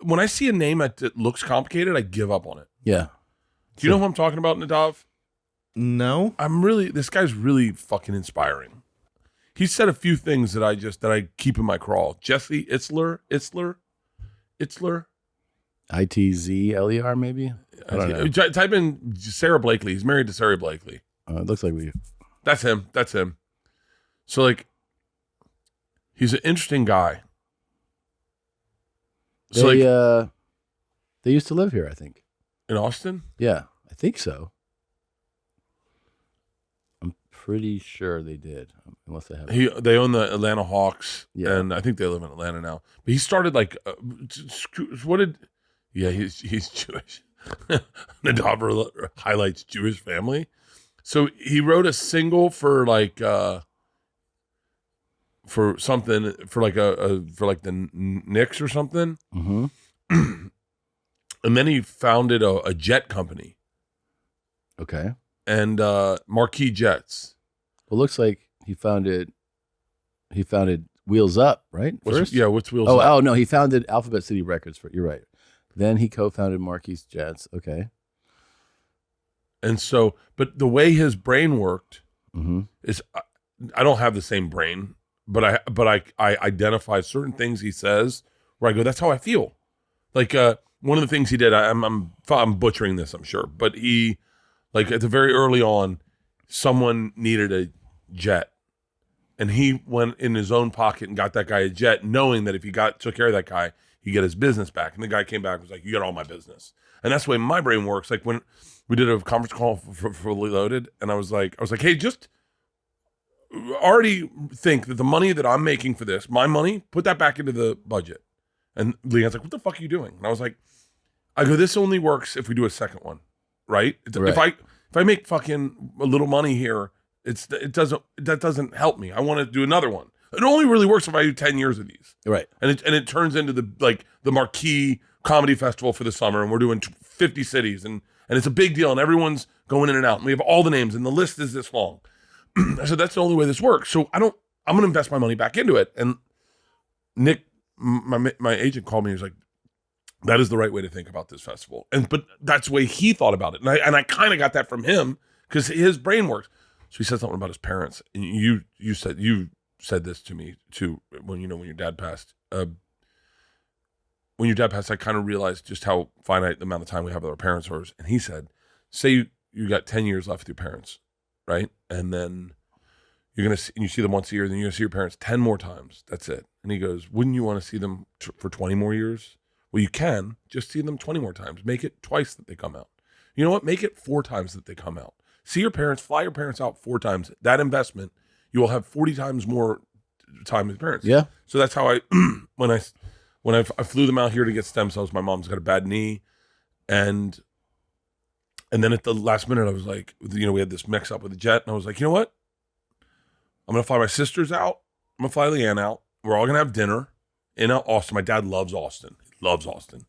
When I see a name that looks complicated, I give up on it. Yeah. Do you know who I'm talking about, Nadav? No. This guy's really fucking inspiring. He said a few things that I keep in my crawl. Jesse Itzler. ITZLER maybe? I don't know. Type in Sarah Blakely. He's married to Sarah Blakely. It looks like we. That's him. So, like, he's an interesting guy. So, They used to live here, I think. In Austin? Yeah, I think so. I'm pretty sure they did, unless they haven't. They own the Atlanta Hawks, Yeah. and I think they live in Atlanta now. But he started he's Jewish. Nadav highlights Jewish family. So he wrote a single for for something for the Knicks or something. Mm-hmm. And then he founded a jet company. Okay. And Marquee Jets. Well, looks like he founded Wheels Up, right? What's Wheels Up? Up? Oh, no, he founded Alphabet City Records. You're right. Then he co-founded Marquee Jets. Okay. And so, but the way his brain worked Mm-hmm. is, I don't have the same brain, but I identify certain things he says where I go, that's how I feel. Like one of the things he did, I'm butchering this, I'm sure, but he, like at the very early on, someone needed a jet, and he went in his own pocket and got that guy a jet, knowing that if he took care of that guy, he'd get his business back. And the guy came back and was like, "You got all my business." And that's the way my brain works. Like when we did a conference call for Fully Loaded, and I was like, hey, just already think that the money that I'm making for this, my money, put that back into the budget. And Leon's like, "What the fuck are you doing?" And I was like, this only works if we do a second one, right? Right. If I make fucking a little money here, that doesn't help me. I want to do another one. It only really works if I do 10 years of these. Right. And it turns into the Marquee Comedy Festival for the summer, and we're doing 50 cities, and it's a big deal, and everyone's going in and out, and we have all the names, and the list is this long. I said, that's the only way this works. So I'm going to invest my money back into it. And Nick, my agent, called me. He was like, that is the right way to think about this festival. But that's the way he thought about it. And I kind of got that from him because his brain works. So he said something about his parents. And you said this to me too when your dad passed. When your dad passed, I kind of realized just how finite the amount of time we have with our parents are. And he said, say you got 10 years left with your parents, right? And then you see them once a year, then you're going to see your parents 10 more times. That's it. And he goes, wouldn't you want to see them for 20 more years? Well, you can just see them 20 more times. Make it twice that they come out. You know what? Make it 4 times that they come out. See your parents, fly your parents out 4 times. That investment, you will have 40 times more time with your parents. Yeah. So that's how I, when I flew them out here to get stem cells, my mom's got a bad knee. And then at the last minute, I was like, we had this mix up with the jet. And I was like, you know what? I'm going to fly my sisters out. I'm going to fly Leanne out. We're all going to have dinner in Austin. My dad loves Austin. He loves Austin.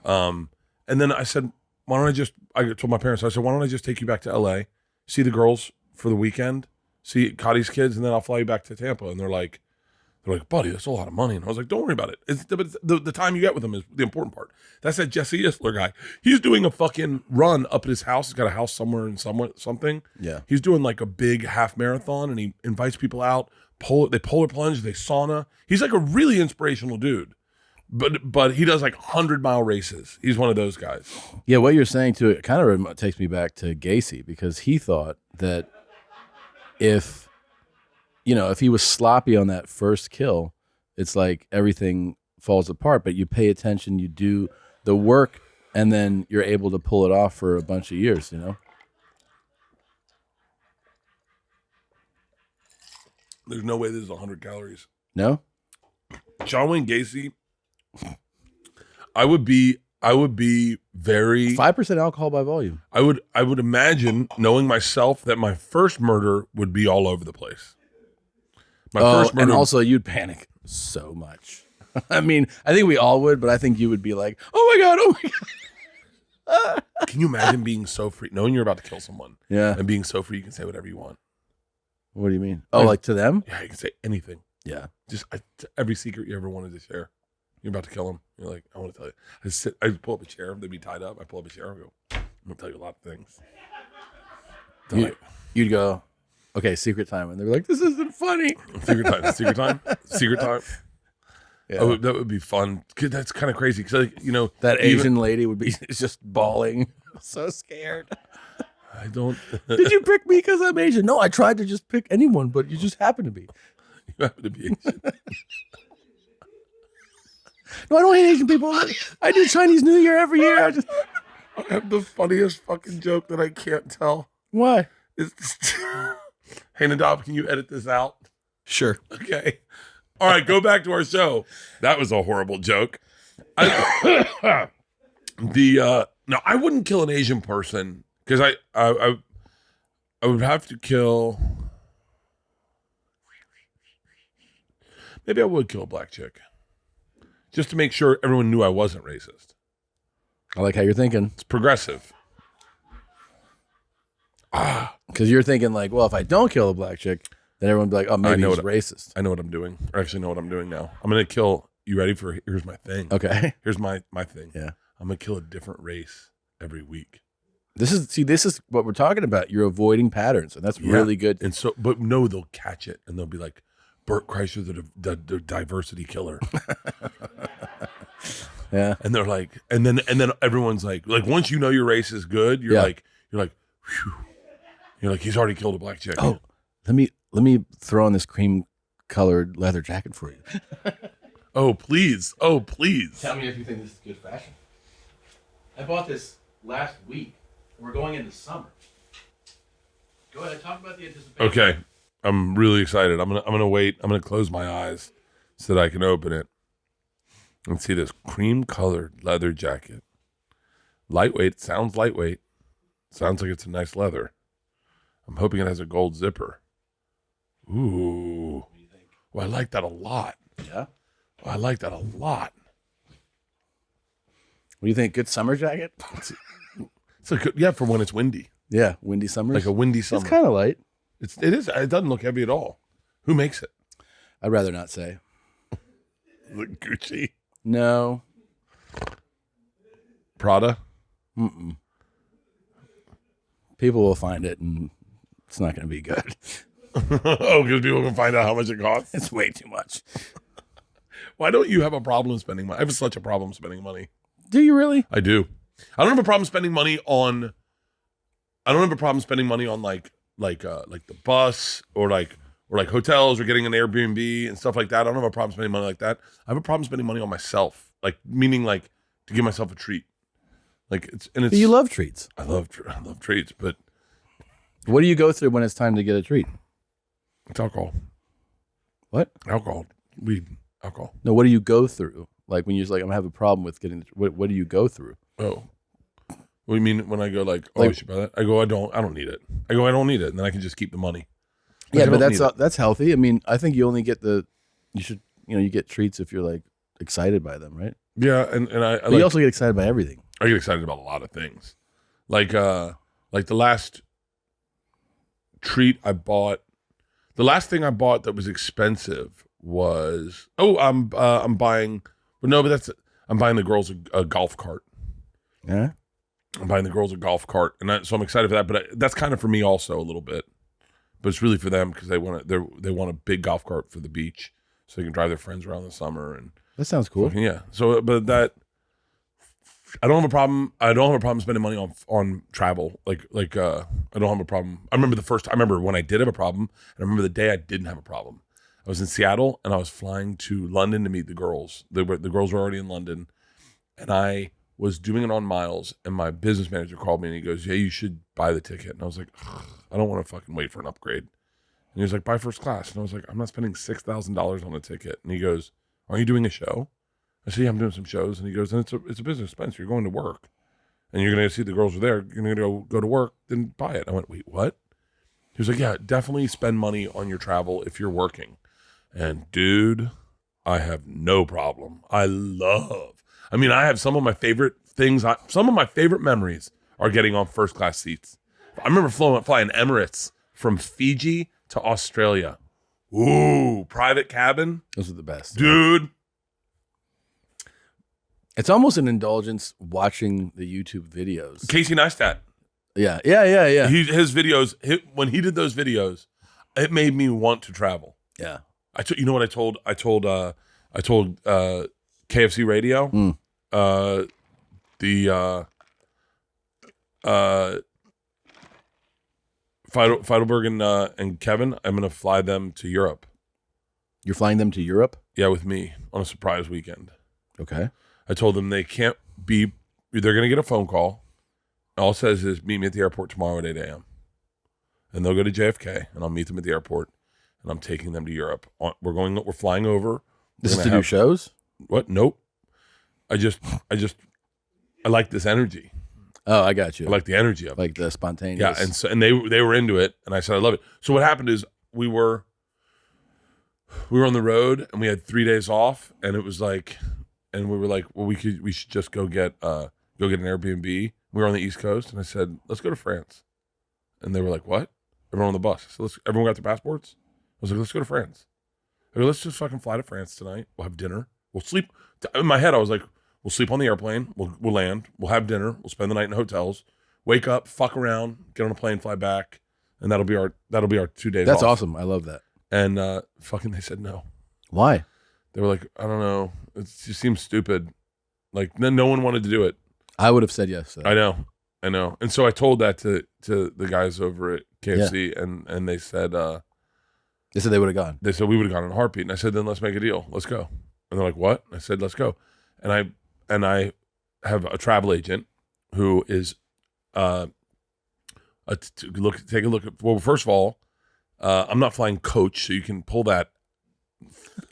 And then I said, I told my parents, I said, why don't I just take you back to LA, see the girls for the weekend, see Cotty's kids, and then I'll fly you back to Tampa. And they're like, buddy, that's a lot of money. And I was like, don't worry about it. It's the time you get with them is the important part. That's that Jesse Isler guy. He's doing a fucking run up at his house. He's got a house somewhere in something. Yeah. He's doing like a big half marathon, and he invites people out. They polar plunge, they sauna. He's like a really inspirational dude. But he does like 100-mile races. He's one of those guys. Yeah, what you're saying to it kind of takes me back to Gacy, because he thought that if he was sloppy on that first kill, it's like everything falls apart. But you pay attention, you do the work, and then you're able to pull it off for a bunch of years, There's no way this is 100 calories. No? John Wayne Gacy, I would be very 5% alcohol by volume. I would imagine, knowing myself, that my first murder would be all over the place. My first murder, and also you'd panic so much. I mean, I think we all would, but I think you would be like, oh my God. Can you imagine being so free, knowing you're about to kill someone, Yeah. and being so free you can say whatever you want? What do you mean? Oh, like to them? Yeah, you can say anything. Yeah. Just every secret you ever wanted to share. You're about to kill him. You're like, I want to tell you. I pull up a chair. They'd be tied up. I pull up a chair and go, I'm going to tell you a lot of things. You'd go, okay, secret time. And they're like, this isn't funny. Secret time. Secret time. Secret time. Yeah. Oh, that would be fun. That's kind of crazy. Because, that Asian lady would be just bawling. So scared. I don't. Did you pick me because I'm Asian? No, I tried to just pick anyone, but you just happen to be. You happen to be Asian. No, I don't hate Asian people. I do Chinese New Year every year. I have the funniest fucking joke that I can't tell. Why? Hey, Nadav, can you edit this out? Sure. Okay. All right, go back to our show. That was a horrible joke. No, I wouldn't kill an Asian person because I would have to kill. Maybe I would kill a black chick, just to make sure everyone knew I wasn't racist. I like how you're thinking. It's progressive. Because you're thinking like, well, if I don't kill a black chick, then everyone will be like, oh, maybe he's racist. I know what I'm doing. I actually know what I'm doing now. I'm going to kill. You ready for? Here's my thing. Okay. Here's my thing. Yeah. I'm going to kill a different race every week. This is what we're talking about. You're avoiding patterns, and that's really good. And so, but no, they'll catch it and they'll be like, Bert Kreischer, the diversity killer. Yeah. And they're like, and then everyone's like once you know your race is good, you're like, whew. You're like, he's already killed a black chick. Oh, let me throw on this cream colored leather jacket for you. Oh, please. Oh, please. Tell me if you think this is good fashion. I bought this last week. We're going into summer. Go ahead, talk about the anticipation. Okay. I'm really excited. I'm gonna wait. I'm gonna close my eyes so that I can open it and see this cream colored leather jacket. Lightweight. Sounds lightweight. Sounds like it's a nice leather. I'm hoping it has a gold zipper. Ooh. What do you think? Well, I like that a lot. Yeah. Well, I like that a lot. What do you think? Good summer jacket? It's a good, for when it's windy. Yeah, windy summers. Like a windy summer. It's kind of light. It is. It doesn't look heavy at all. Who makes it? I'd rather not say. Is it Gucci? No. Prada? Mm-mm. People will find it, and it's not going to be good. Oh, because people can find out how much it costs? It's way too much. Why don't you have a problem spending money? I have such a problem spending money. Do you really? I do. I don't have a problem spending money on. I don't have a problem spending money on like the bus or like hotels or getting an Airbnb and stuff like that. I don't have a problem spending money like that. I have a problem spending money on myself, like meaning like to give myself a treat. Like it's. But you love treats. I love treats, but what do you go through when it's time to get a treat? it's alcohol. What? Alcohol, weed, alcohol. No, what do you go through? Like when you're just like, I'm gonna have a problem with getting. What do you go through? Oh, what do you mean when I go like, oh, I should buy that? I go, I don't need it. I go, I don't need it, and then I can just keep the money. Yeah, but that's healthy. I mean, I think you only get you get treats if you're like excited by them, right? Yeah, and But you also get excited by everything. I get excited about a lot of things, like the last treat I bought The last thing I bought that was expensive was I'm buying, but no, but I'm buying the girls a golf cart. Yeah. I'm buying the girls a golf cart, and so I'm excited for that. But that's kind of for me also a little bit, but it's really for them because they want a big golf cart for the beach, so they can drive their friends around in the summer. And That sounds cool. yeah. So, but that I don't have a problem. I don't have a problem spending money on travel. I don't have a problem. I remember when I did have a problem, and I remember the day I didn't have a problem. I was in Seattle, and I was flying to London to meet the girls. The girls were already in London, and I was doing it on miles, and my business manager called me and he goes, "Yeah, you should buy the ticket." And I was like, I don't want to fucking wait for an upgrade. And he was like, "Buy first class." And I was like, I'm not spending $6,000 on a ticket. And he goes, "Aren't you doing a show?" I said, "Yeah, I'm doing some shows." And he goes, "Then it's a business expense. You're going to work, and you're going to see the girls are there. You're going to go to work, then buy it." I went, "Wait, what?" He was like, "Yeah, definitely spend money on your travel if you're working." And dude, I have no problem. I have some of my favorite things. Some of my favorite memories are getting on first class seats. I remember flying Emirates from Fiji to Australia. Ooh, private cabin. Those are the best. Dude. It's almost an indulgence watching the YouTube videos. Casey Neistat. Yeah. His videos, when he did those videos, it made me want to travel. Yeah. You know what I told KFC Radio? Feidelberg and Kevin, I'm going to fly them to Europe. You're flying them to Europe? Yeah, with me on a surprise weekend. Okay. I told them they can't be, they're going to get a phone call. All it says is meet me at the airport tomorrow at 8 a.m. And they'll go to JFK and I'll meet them at the airport and I'm taking them to Europe. We're flying over. This is to do shows? What? Nope. I like this energy. Oh, I got you. I like the energy of it. Like the spontaneous. Yeah, and they were into it, and I said I love it. So what happened is we were on the road, and we had 3 days off, and it was like, and we were like, well, we should just go get an Airbnb. We were on the East Coast, and I said, let's go to France, and they were like, what? Everyone on the bus. So everyone got their passports. I was like, let's go to France. I go, let's just fucking fly to France tonight. We'll have dinner. We'll sleep. In my head, I was like, we'll sleep on the airplane. We'll land. We'll have dinner. We'll spend the night in hotels. Wake up, fuck around, get on a plane, fly back, and that'll be our 2 days. That's off. awesome. I love that. And they said no. Why? They were like, I don't know. It just seems stupid. Like no one wanted to do it. I would have said yes. I know. And so I told that to the guys over at KFC, and they said they said they would have gone. They said we would have gone in a heartbeat. And I said, then let's make a deal. Let's go. And they're like, what? And I said, let's go. And I have a travel agent who is take a look at. Well, first of all, I'm not flying coach, so you can pull that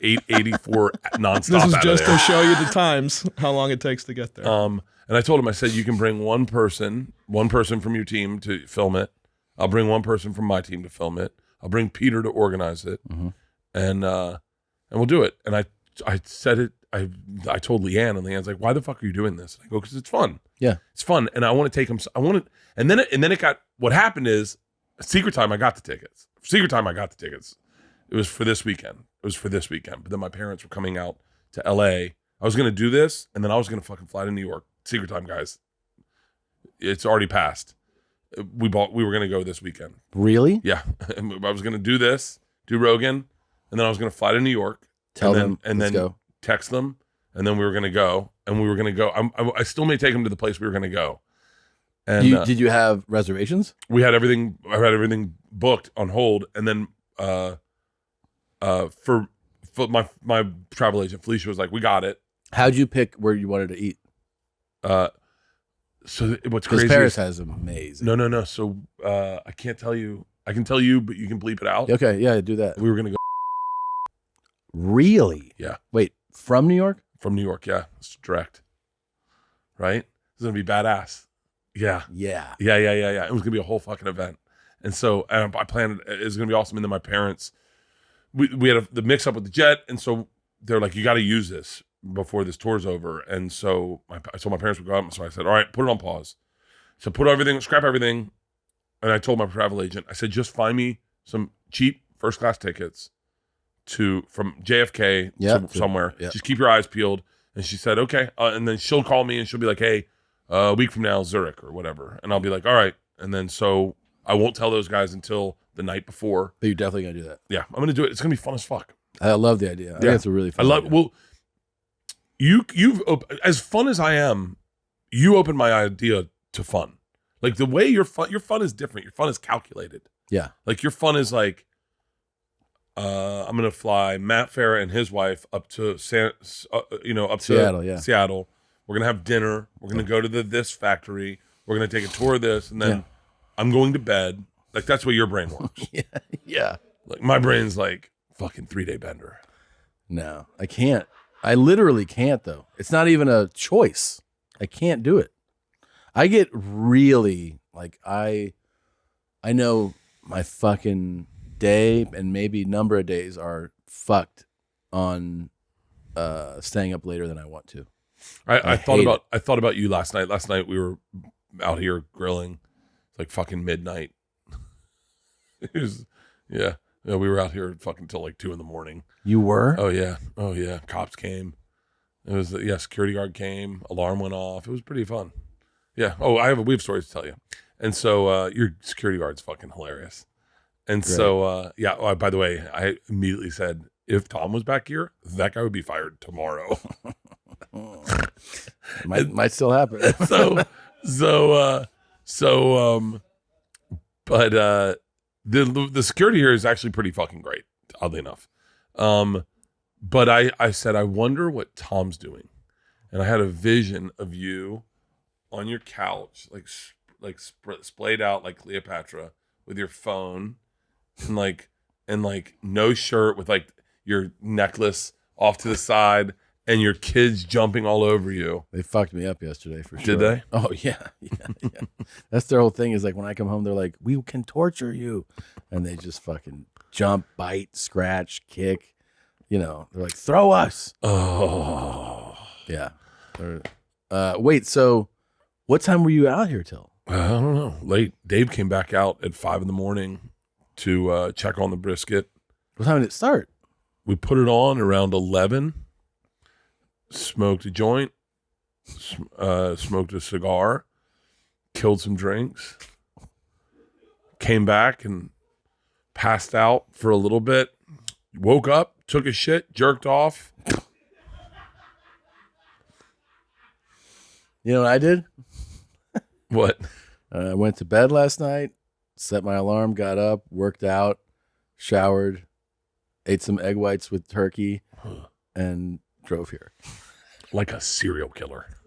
884 nonstop. This is out just of there. to show you the times, how long it takes to get there. And I told him, I said, you can bring one person from your team to film it. I'll bring one person from my team to film it. I'll bring Peter to organize it, and we'll do it. And I said it. I told Leanne, and Leanne's like, "Why the fuck are you doing this?" And I go, "Because it's fun. Yeah, it's fun, and I want to take them. I want to." And then it got. What happened is, Secret Time. I got the tickets. It was for this weekend. But then my parents were coming out to L.A. I was going to do this, and then I was going to fucking fly to New York. Secret Time, guys. It's already passed. We were going to go this weekend. Really? Yeah. I was going to do this, do Rogan, and then I was going to fly to New York. Tell them, let's go. Text them, and then we were going to go. I still may take them to the place we were going to go. And did you have reservations? We had everything. I had everything booked on hold, and then for my travel agent Felicia was like, "We got it." How'd you pick where you wanted to eat? So what's crazy? Because Paris has amazing. No. So I can't tell you. I can tell you, but you can bleep it out. Okay, yeah, do that. We were gonna go. Really? Yeah. Wait, from New York? From New York, yeah. It's direct. Right? It's gonna be badass. Yeah. Yeah. Yeah. It was gonna be a whole fucking event, and so I planned it was gonna be awesome. And then my parents, we had the mix up with the jet, and so they're like, "You got to use this before this tour's over." And so I told my parents would go out, so I said, "All right, put it on pause." So scrap everything, and I told my travel agent, I said, "Just find me some cheap first class tickets from JFK Yep. to somewhere. Yep. Just keep your eyes peeled. And she said, okay. And then she'll call me and she'll be like, hey, a week from now, Zurich or whatever. And I'll be like, all right. And then so I won't tell those guys until the night before. But you're definitely gonna do that. Yeah, I'm gonna do it. It's gonna be fun as fuck. I love the idea. I think it's a really fun idea. Well, you've as fun as I am, you opened my idea to fun. Like the way your fun is different. Your fun is calculated. Yeah. Like your fun is like, I'm gonna fly Matt Farah and his wife up to Seattle, yeah. Seattle. We're gonna have dinner. We're gonna go to this factory. We're gonna take a tour of this, and then I'm going to bed. Like that's way your brain works. Yeah. Like my brain's like fucking 3-day bender. No, I can't. I literally can't though. It's not even a choice. I can't do it. I get really like I know my fucking day and maybe number of days are fucked on staying up later than I want to. I thought about you last night. Last night we were out here grilling. It's like fucking midnight. It was, yeah, we were out here fucking till like 2 a.m. You were? Oh yeah. Cops came. It was security guard came. Alarm went off. It was pretty fun. Yeah. Oh, we have stories to tell you. And so your security guard's fucking hilarious. And Great. so by the way, I immediately said if Tom was back here, that guy would be fired tomorrow. might still happen. But the security here is actually pretty fucking great, oddly enough. But I said, I wonder what Tom's doing. And I had a vision of you on your couch, like splayed out like Cleopatra with your phone and like no shirt with like your necklace off to the side and your kids jumping all over you. They fucked me up yesterday for sure. Did they? Oh yeah. That's their whole thing is like when I come home, they're like, we can torture you. And they just fucking jump, bite, scratch, kick. You know, they're like, throw us. Oh. Yeah. Wait, so what time were you out here till? I don't know. Late. Dave came back out at 5 a.m. to check on the brisket. What time did it start? We put it on around 11. Smoked a joint. Smoked a cigar. Killed some drinks. Came back and passed out for a little bit. Woke up, took a shit, jerked off. You know what I did? What? I went to bed last night, set my alarm, got up, worked out, showered, ate some egg whites with turkey, and drove here. Like a serial killer.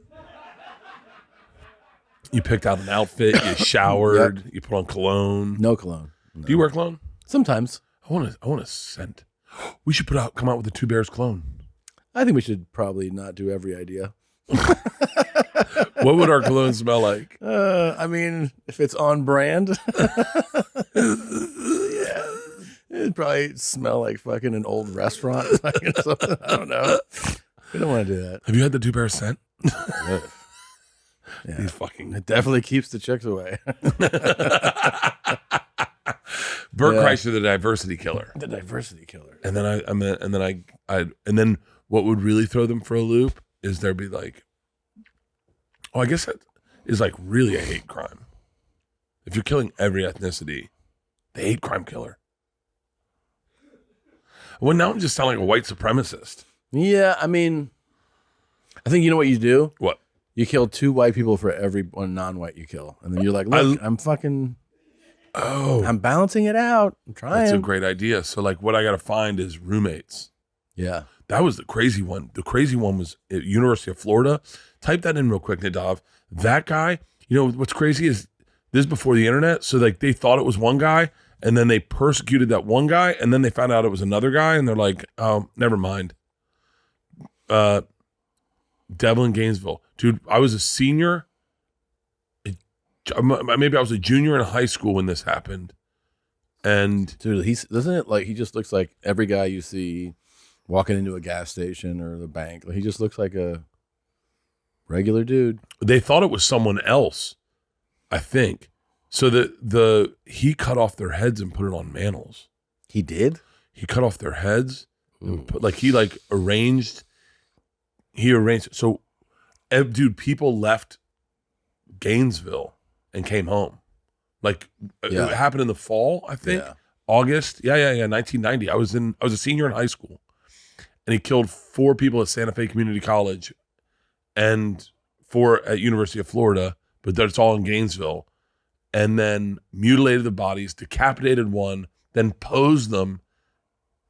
You picked out an outfit, you showered, Yep. you put on cologne. No cologne. No. Do you wear cologne? Sometimes. I want a scent. We should come out with a Two Bears cologne. I think we should probably not do every idea. What would our cologne smell like? I mean, if it's on brand, yeah, it'd probably smell like fucking an old restaurant or something. I don't know. We don't want to do that. Have you had the Two Bears scent? Yeah. These fucking It definitely keeps the chicks away. Bert Yeah. Kreischer, the diversity killer. The diversity killer. And then what would really throw them for a loop is there'd be like, oh, I guess that is like really a hate crime. If you're killing every ethnicity, the hate crime killer. Well, now I'm just sounding like a white supremacist. Yeah, I mean, I think you know what you do? What? You kill 2 white people for every one non-white you kill. And then you're like, look, I'm balancing it out. I'm trying. That's a great idea. So like what I got to find is roommates. Yeah. That was the crazy one. The crazy one was at University of Florida. Type that in real quick, Nadav. That guy, you know, what's crazy is this is before the internet. So like they thought it was one guy and then they persecuted that one guy and then they found out it was another guy and they're like, oh, never mind. Devil in Gainesville. Dude, I was a senior. Maybe I was a junior in high school when this happened. And Dude, doesn't it like he just looks like every guy you see walking into a gas station or the bank. Like, he just looks like a regular dude. they thought it was someone else, I think. So he cut off their heads and put it on mantles. He did? He cut off their heads. And Ooh. he arranged. So, dude, people left Gainesville and came home. Like it happened in the fall, I think. Yeah. August. Yeah. 1990. I was a senior in high school, and he killed 4 people at Santa Fe Community College, and 4 at University of Florida. But that's all in Gainesville, and then mutilated the bodies, decapitated one, then posed them.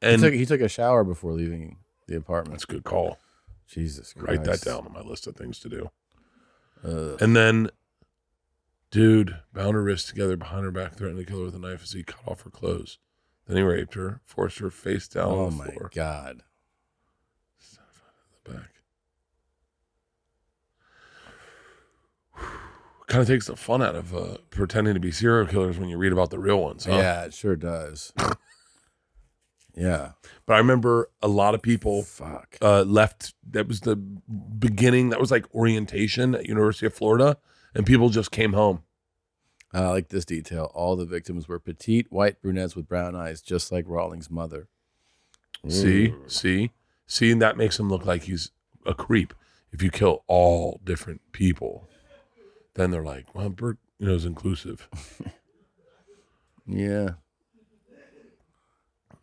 And he took a shower before leaving the apartment. that's a good call. Jesus Christ. Write that down on my list of things to do. And then, dude, bound her wrists together behind her back, threatened to kill her with a knife as he cut off her clothes. Then he raped her, forced her face down on the floor. Oh, my God. The back. Kind of takes the fun out of pretending to be serial killers when you read about the real ones, huh? Yeah, it sure does. Yeah. But I remember a lot of people left. That was the beginning. That was like orientation at University of Florida, and people just came home. I like this detail. All the victims were petite, white brunettes with brown eyes, just like Rawlings' mother. See, and that makes him look like he's a creep. If you kill all different people, then they're like, well, Bert, is inclusive. Yeah.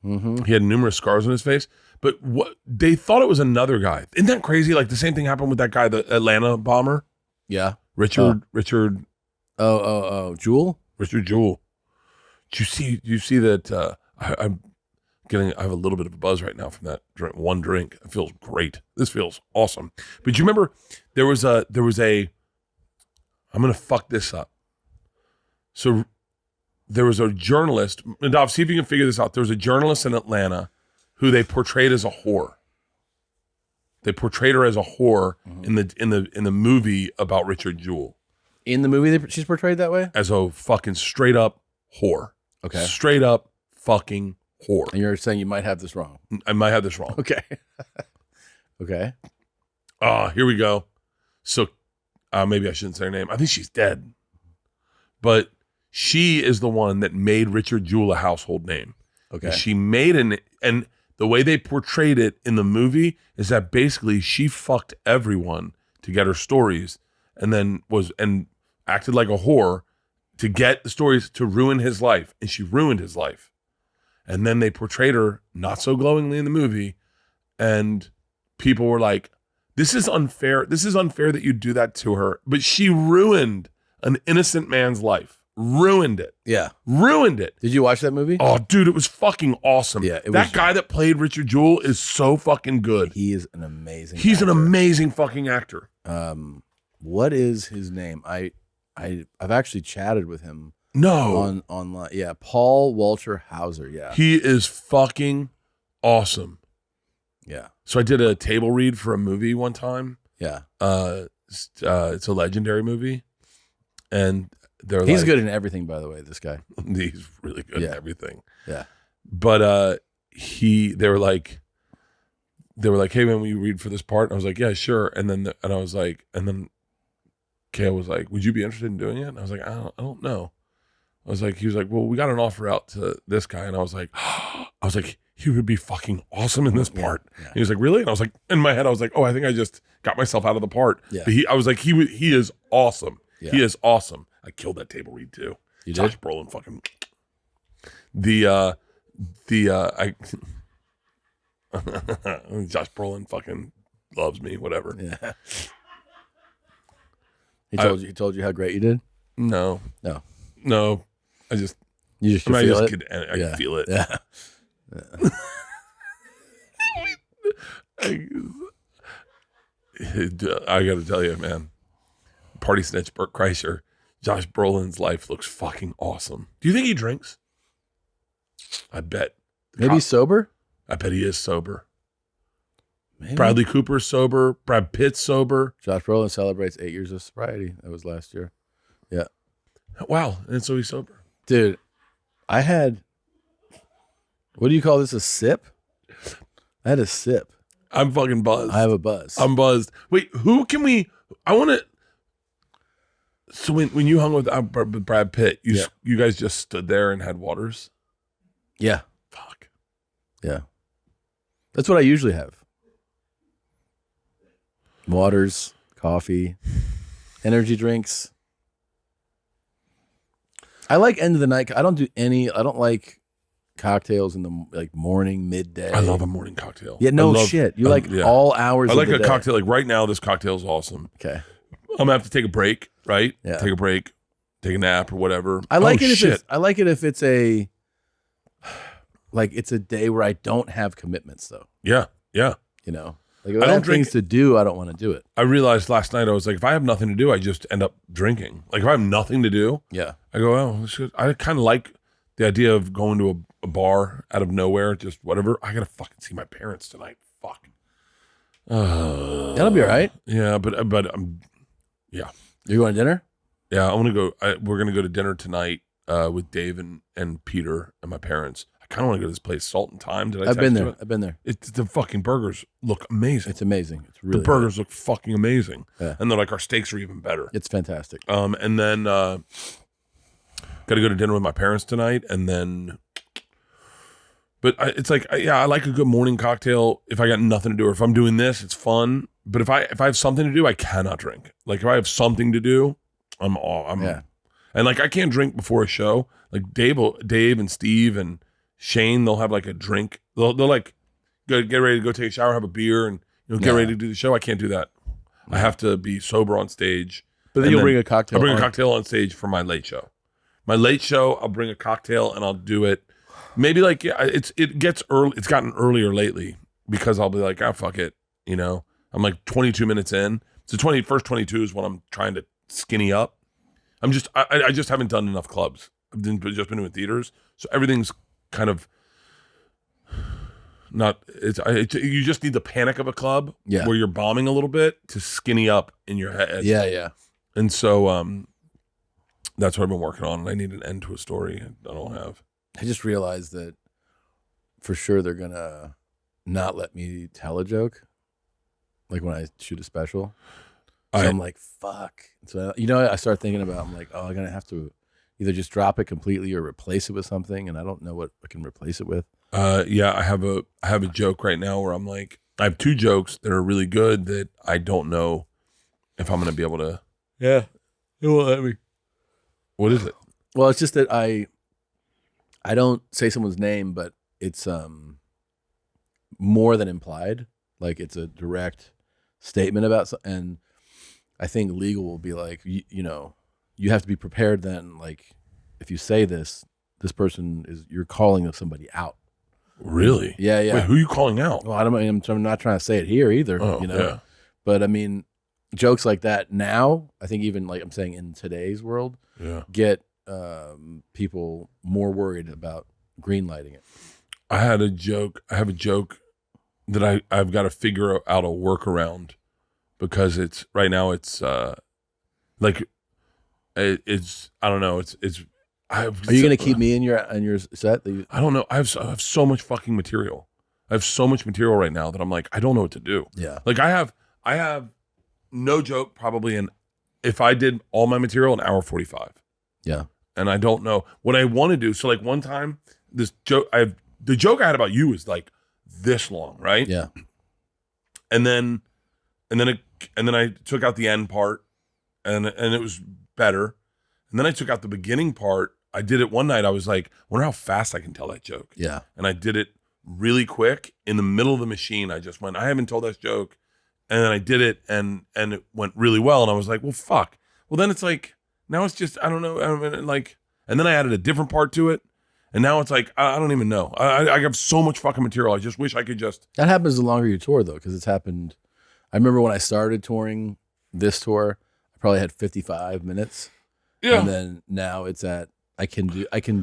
Mm-hmm. He had numerous scars on his face, but what they thought it was another guy. Isn't that crazy? Like the same thing happened with that guy, the Atlanta bomber. Yeah. Richard. Jewell? Richard Jewell. Do you see that? I have a little bit of a buzz right now from that one drink. It feels great. This feels awesome. But you remember there was a, I'm going to fuck this up. So there was a journalist, Nadav, see if you can figure this out. There was a journalist in Atlanta who they portrayed as a whore. They portrayed her as a whore in the movie about Richard Jewell. In the movie, she's portrayed that way? As a fucking straight up whore. Okay. Straight up fucking whore. And you're saying you might have this wrong. I might have this wrong. Okay. Okay. Here we go. So maybe I shouldn't say her name. I think she's dead. But she is the one that made Richard Jewell a household name. Okay. And she made and the way they portrayed it in the movie is that basically she fucked everyone to get her stories and then acted like a whore to get the stories to ruin his life. And she ruined his life. And then they portrayed her not so glowingly in the movie. And people were like, this is unfair. This is unfair that you do that to her. But she ruined an innocent man's life. Ruined it. Yeah. Ruined it. Did you watch that movie? Oh, dude, it was fucking awesome. Yeah, that guy that played Richard Jewell is so fucking good. He is an amazing He's actor. an amazing fucking actor. What is his name? I've actually chatted with him. No. Online. Yeah, Paul Walter Hauser. Yeah. He is fucking awesome. Yeah. So I did a table read for a movie one time. Yeah. It's a legendary movie. And he's good in everything, by the way, this guy. He's really good at everything. Yeah. But they were like, hey man, will you read for this part? And I was like, yeah, sure. And then Kale was like, would you be interested in doing it? And I was like, I don't know. He was like, well, we got an offer out to this guy. And I was like, he would be fucking awesome in this part. Yeah. He was like, really? And I was like, in my head, I was like, oh, I think I just got myself out of the part. Yeah. But I was like, he is awesome. Yeah. He is awesome. I killed that table read too. You Josh did? Brolin fucking Josh Brolin fucking loves me, whatever. Yeah. He told you how great you did? No. I just you just feel it? I can feel it. Yeah. I got to tell you, man. Party snitch Bert Kreischer. Josh Brolin's life looks fucking awesome. Do you think he drinks? I bet. Maybe sober? I bet he is sober. Maybe. Bradley Cooper's sober. Brad Pitt's sober. Josh Brolin celebrates 8 years of sobriety. That was last year. Yeah. Wow. And so he's sober. Dude, I had, what do you call this, a sip? I had a sip. I'm fucking buzzed. I have a buzz. I'm buzzed. Wait, I want to, so when you hung with Brad Pitt, you guys just stood there and had waters? Yeah. Fuck. Yeah. That's what I usually have. Waters, coffee, energy drinks. I like end of the night. I don't like cocktails in the like morning, midday. I love a morning cocktail. Yeah, shit. You like all hours I of like the a day. cocktail. Like right now, this cocktail is awesome. Okay. I'm going to have to take a break, right? Yeah. Take a break, take a nap or whatever. I like it if it's a day where I don't have commitments though. Yeah. Yeah. You know? Like if I don't things to do, I don't want to do it. I realized last night, I was like, if I have nothing to do, I just end up drinking. Like if I have nothing to do, yeah, I go, oh, I kind of like the idea of going to a bar out of nowhere, just whatever. I got to fucking see my parents tonight. Fuck. That'll be all right. Yeah, but yeah. You're going to dinner? Yeah, I want to go. We're going to go to dinner tonight with Dave and Peter and my parents. I kind of want to go to this place, Salt and Thyme. I've been there. I've been there. The fucking burgers look amazing. It's amazing. It's really the burgers look fucking amazing. Yeah. And they're like, our steaks are even better. It's fantastic. And then got to go to dinner with my parents tonight, and then. But it's like, I like a good morning cocktail if I got nothing to do, or if I'm doing this, it's fun. But if I have something to do, I cannot drink. Like if I have something to do, I'm yeah. And like I can't drink before a show. Like Dave and Steve and Shane, they'll have like a drink. They'll like get ready to go take a shower, have a beer, and get ready to do the show. I can't do that. I have to be sober on stage. But then you'll bring a cocktail. I'll bring a cocktail on stage for my late show. My late show, I'll bring a cocktail and I'll do it. Maybe like it gets early. It's gotten earlier lately because I'll be like, fuck it. I'm like 22 minutes in. So first 22 is when I'm trying to skinny up. I just haven't done enough clubs. I've just been doing theaters, so everything's kind of not. You just need the panic of a club where you're bombing a little bit to skinny up in your head. Yeah, yeah. And so that's what I've been working on. And I need an end to a story I don't have. I just realized that for sure they're gonna not let me tell a joke, like when I shoot a special. So I'm like, fuck. So I start thinking about. I'm like, oh, I'm gonna have to either just drop it completely or replace it with something, and I don't know what I can replace it with. Yeah, I have a joke right now where I'm like, I have two jokes that are really good that I don't know if I'm gonna be able to. Yeah, it won't let me. What is it? Well, it's just that I don't say someone's name, but it's more than implied. Like it's a direct statement about and I think legal will be like, you have to be prepared then. Like if you say this person you're calling somebody out. Really? Yeah, yeah. Wait, who are you calling out? Well, I'm not trying to say it here either, Yeah. But I mean, jokes like that now, I think even like I'm saying in today's world, get people more worried about green lighting it. I have a joke that I've got to figure out a workaround because it's right now it's like it's I don't know it's Are you going to keep me in your set? I don't know. I have so much fucking material. I have so much material right now that I'm like I don't know what to do. Yeah. Like I have no joke probably if I did all my material an hour 45. Yeah. And I don't know what I want to do. So like one time the joke I had about you is like this long, right? Yeah. And then I took out the end part and it was better. And then I took out the beginning part. I did it one night. I was like, I wonder how fast I can tell that joke. Yeah. And I did it really quick in the middle of the machine. I just went, I haven't told that joke. And then I did it and it went really well. And I was like, well, fuck. Well, then it's like, now it's just, I don't know. And then I added a different part to it. And now it's like, I don't even know. I have so much fucking material. I just wish I could just. That happens the longer you tour though. Cause it's happened. I remember when I started touring this tour, I probably had 55 minutes. Yeah. And then now it's at, I can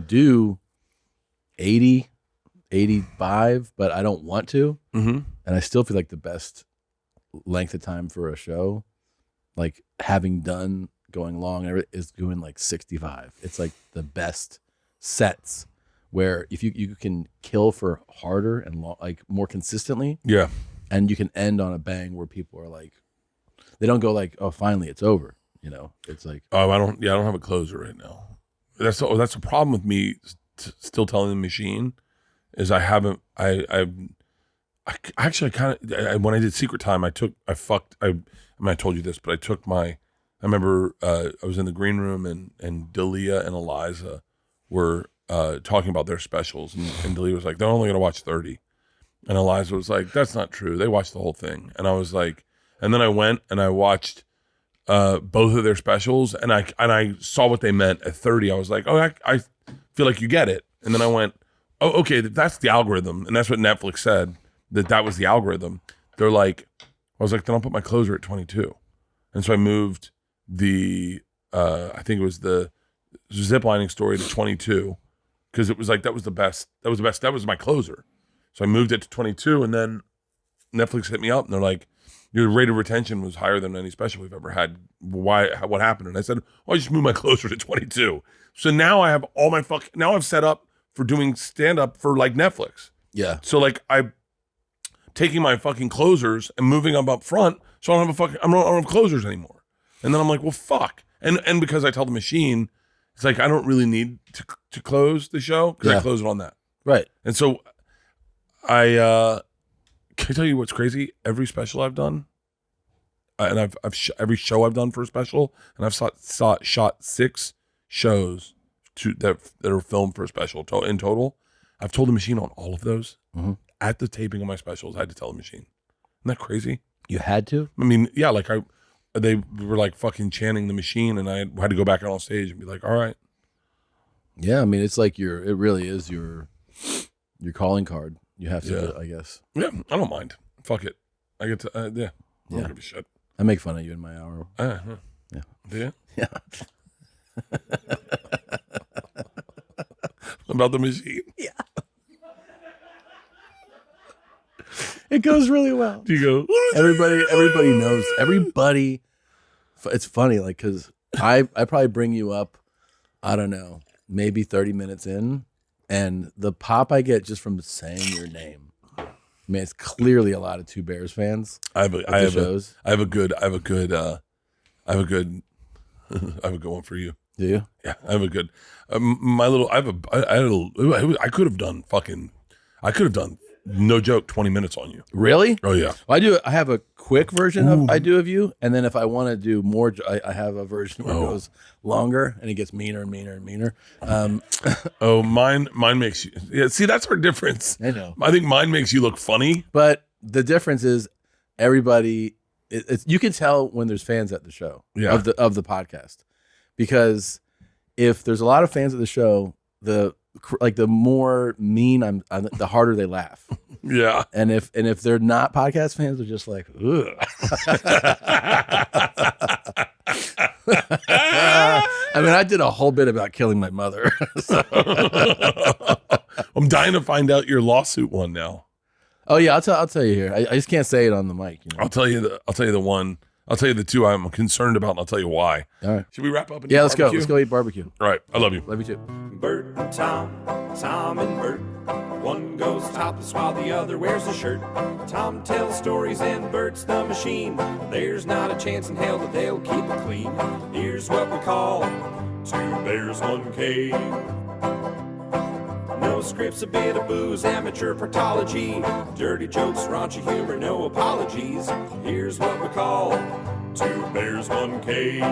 do 80, 85, but I don't want to. Mm-hmm. And I still feel like the best length of time for a show, like having done going long and everything, is doing like 65. It's like the best sets where if you can kill for harder and like more consistently. Yeah. And you can end on a bang where people are like, they don't go like, oh, finally it's over. It's like, oh, I don't have a closer right now. That's the problem with me still telling the machine is I haven't. I actually kind of when I did Secret Time, I told you this, but I took my. I remember I was in the green room and Dalia and Eliza were talking about their specials, and Dalia was like, they're only going to watch 30. And Eliza was like, that's not true. They watched the whole thing. And I was like, and then I went and I watched both of their specials, and I saw what they meant at 30. I was like, oh, I feel like you get it. And then I went, oh, okay, that's the algorithm. And that's what Netflix said, that was the algorithm. They're like, I was like, then I'll put my closer at 22. And so I moved I think it was the ziplining story to 22, because it was like, that was my closer. So I moved it to 22, and then Netflix hit me up and they're like, your rate of retention was higher than any special we've ever had. Why? What happened? And I said, oh, I just moved my closer to 22. So now I have all my now I've set up for doing stand-up for like Netflix. Yeah. So like I'm taking my fucking closers and moving them up front, so I don't have closers anymore. And then I'm like, well, fuck. And because I tell the machine, it's like, I don't really need to close the show, because I close it on that. Right. And so can I tell you what's crazy? Every special I've done, and I've every show I've done for a special, and I've shot 6 shows that are filmed for a special in total. I've told the machine on all of those. Mm-hmm. At the taping of my specials, I had to tell the machine. Isn't that crazy? You had to? I mean, yeah, like they were like fucking chanting the machine, and I had to go back out on stage and be like, all right. Yeah, I mean, it's like it really is your calling card. You have to do it, I guess. Yeah, I don't mind. Fuck it. I get to, I don't give a shit. I make fun of you in my hour. Yeah. Yeah. Do you? Yeah. About the machine? Yeah. It goes really well. Do you go? Everybody knows. Everybody. It's funny, like, because I probably bring you up, I don't know, maybe 30 minutes in, and the pop I get just from saying your name. I mean, it's clearly a lot of Two Bears fans. I have a good one for you. Do you? Yeah, I have a good. I could have done no joke 20 minutes on you. Really? Oh yeah. Well, I have a quick version of you, and then if I want to do more, I have a version where it goes longer and it gets meaner and meaner and meaner. Mine makes you. Yeah, see, that's our difference. I know. I think mine makes you look funny, but the difference is everybody. You can tell when there's fans at the show of the podcast, because if there's a lot of fans at the show, the more mean the harder they laugh. Yeah. And if they're not podcast fans, they're just like, ugh. I mean, I did a whole bit about killing my mother. I'm dying to find out your lawsuit one now. Oh yeah, I'll tell you here. I just can't say it on the mic. You know? I'll tell you the one. I'll tell you the 2 I'm concerned about, and I'll tell you why. All right. Should we wrap up? And let's go. Let's go eat barbecue. All right. I love you. Love you too. Bert and Tom and Bert. One goes topless while the other wears a shirt. Tom tells stories and Bert's the machine. There's not a chance in hell that they'll keep it clean. Here's what we call 2 Bears, 1 Cave. No scripts, a bit of booze, amateur partology. Dirty jokes, raunchy humor, no apologies. Here's what we call 2 Bears, 1 Cave.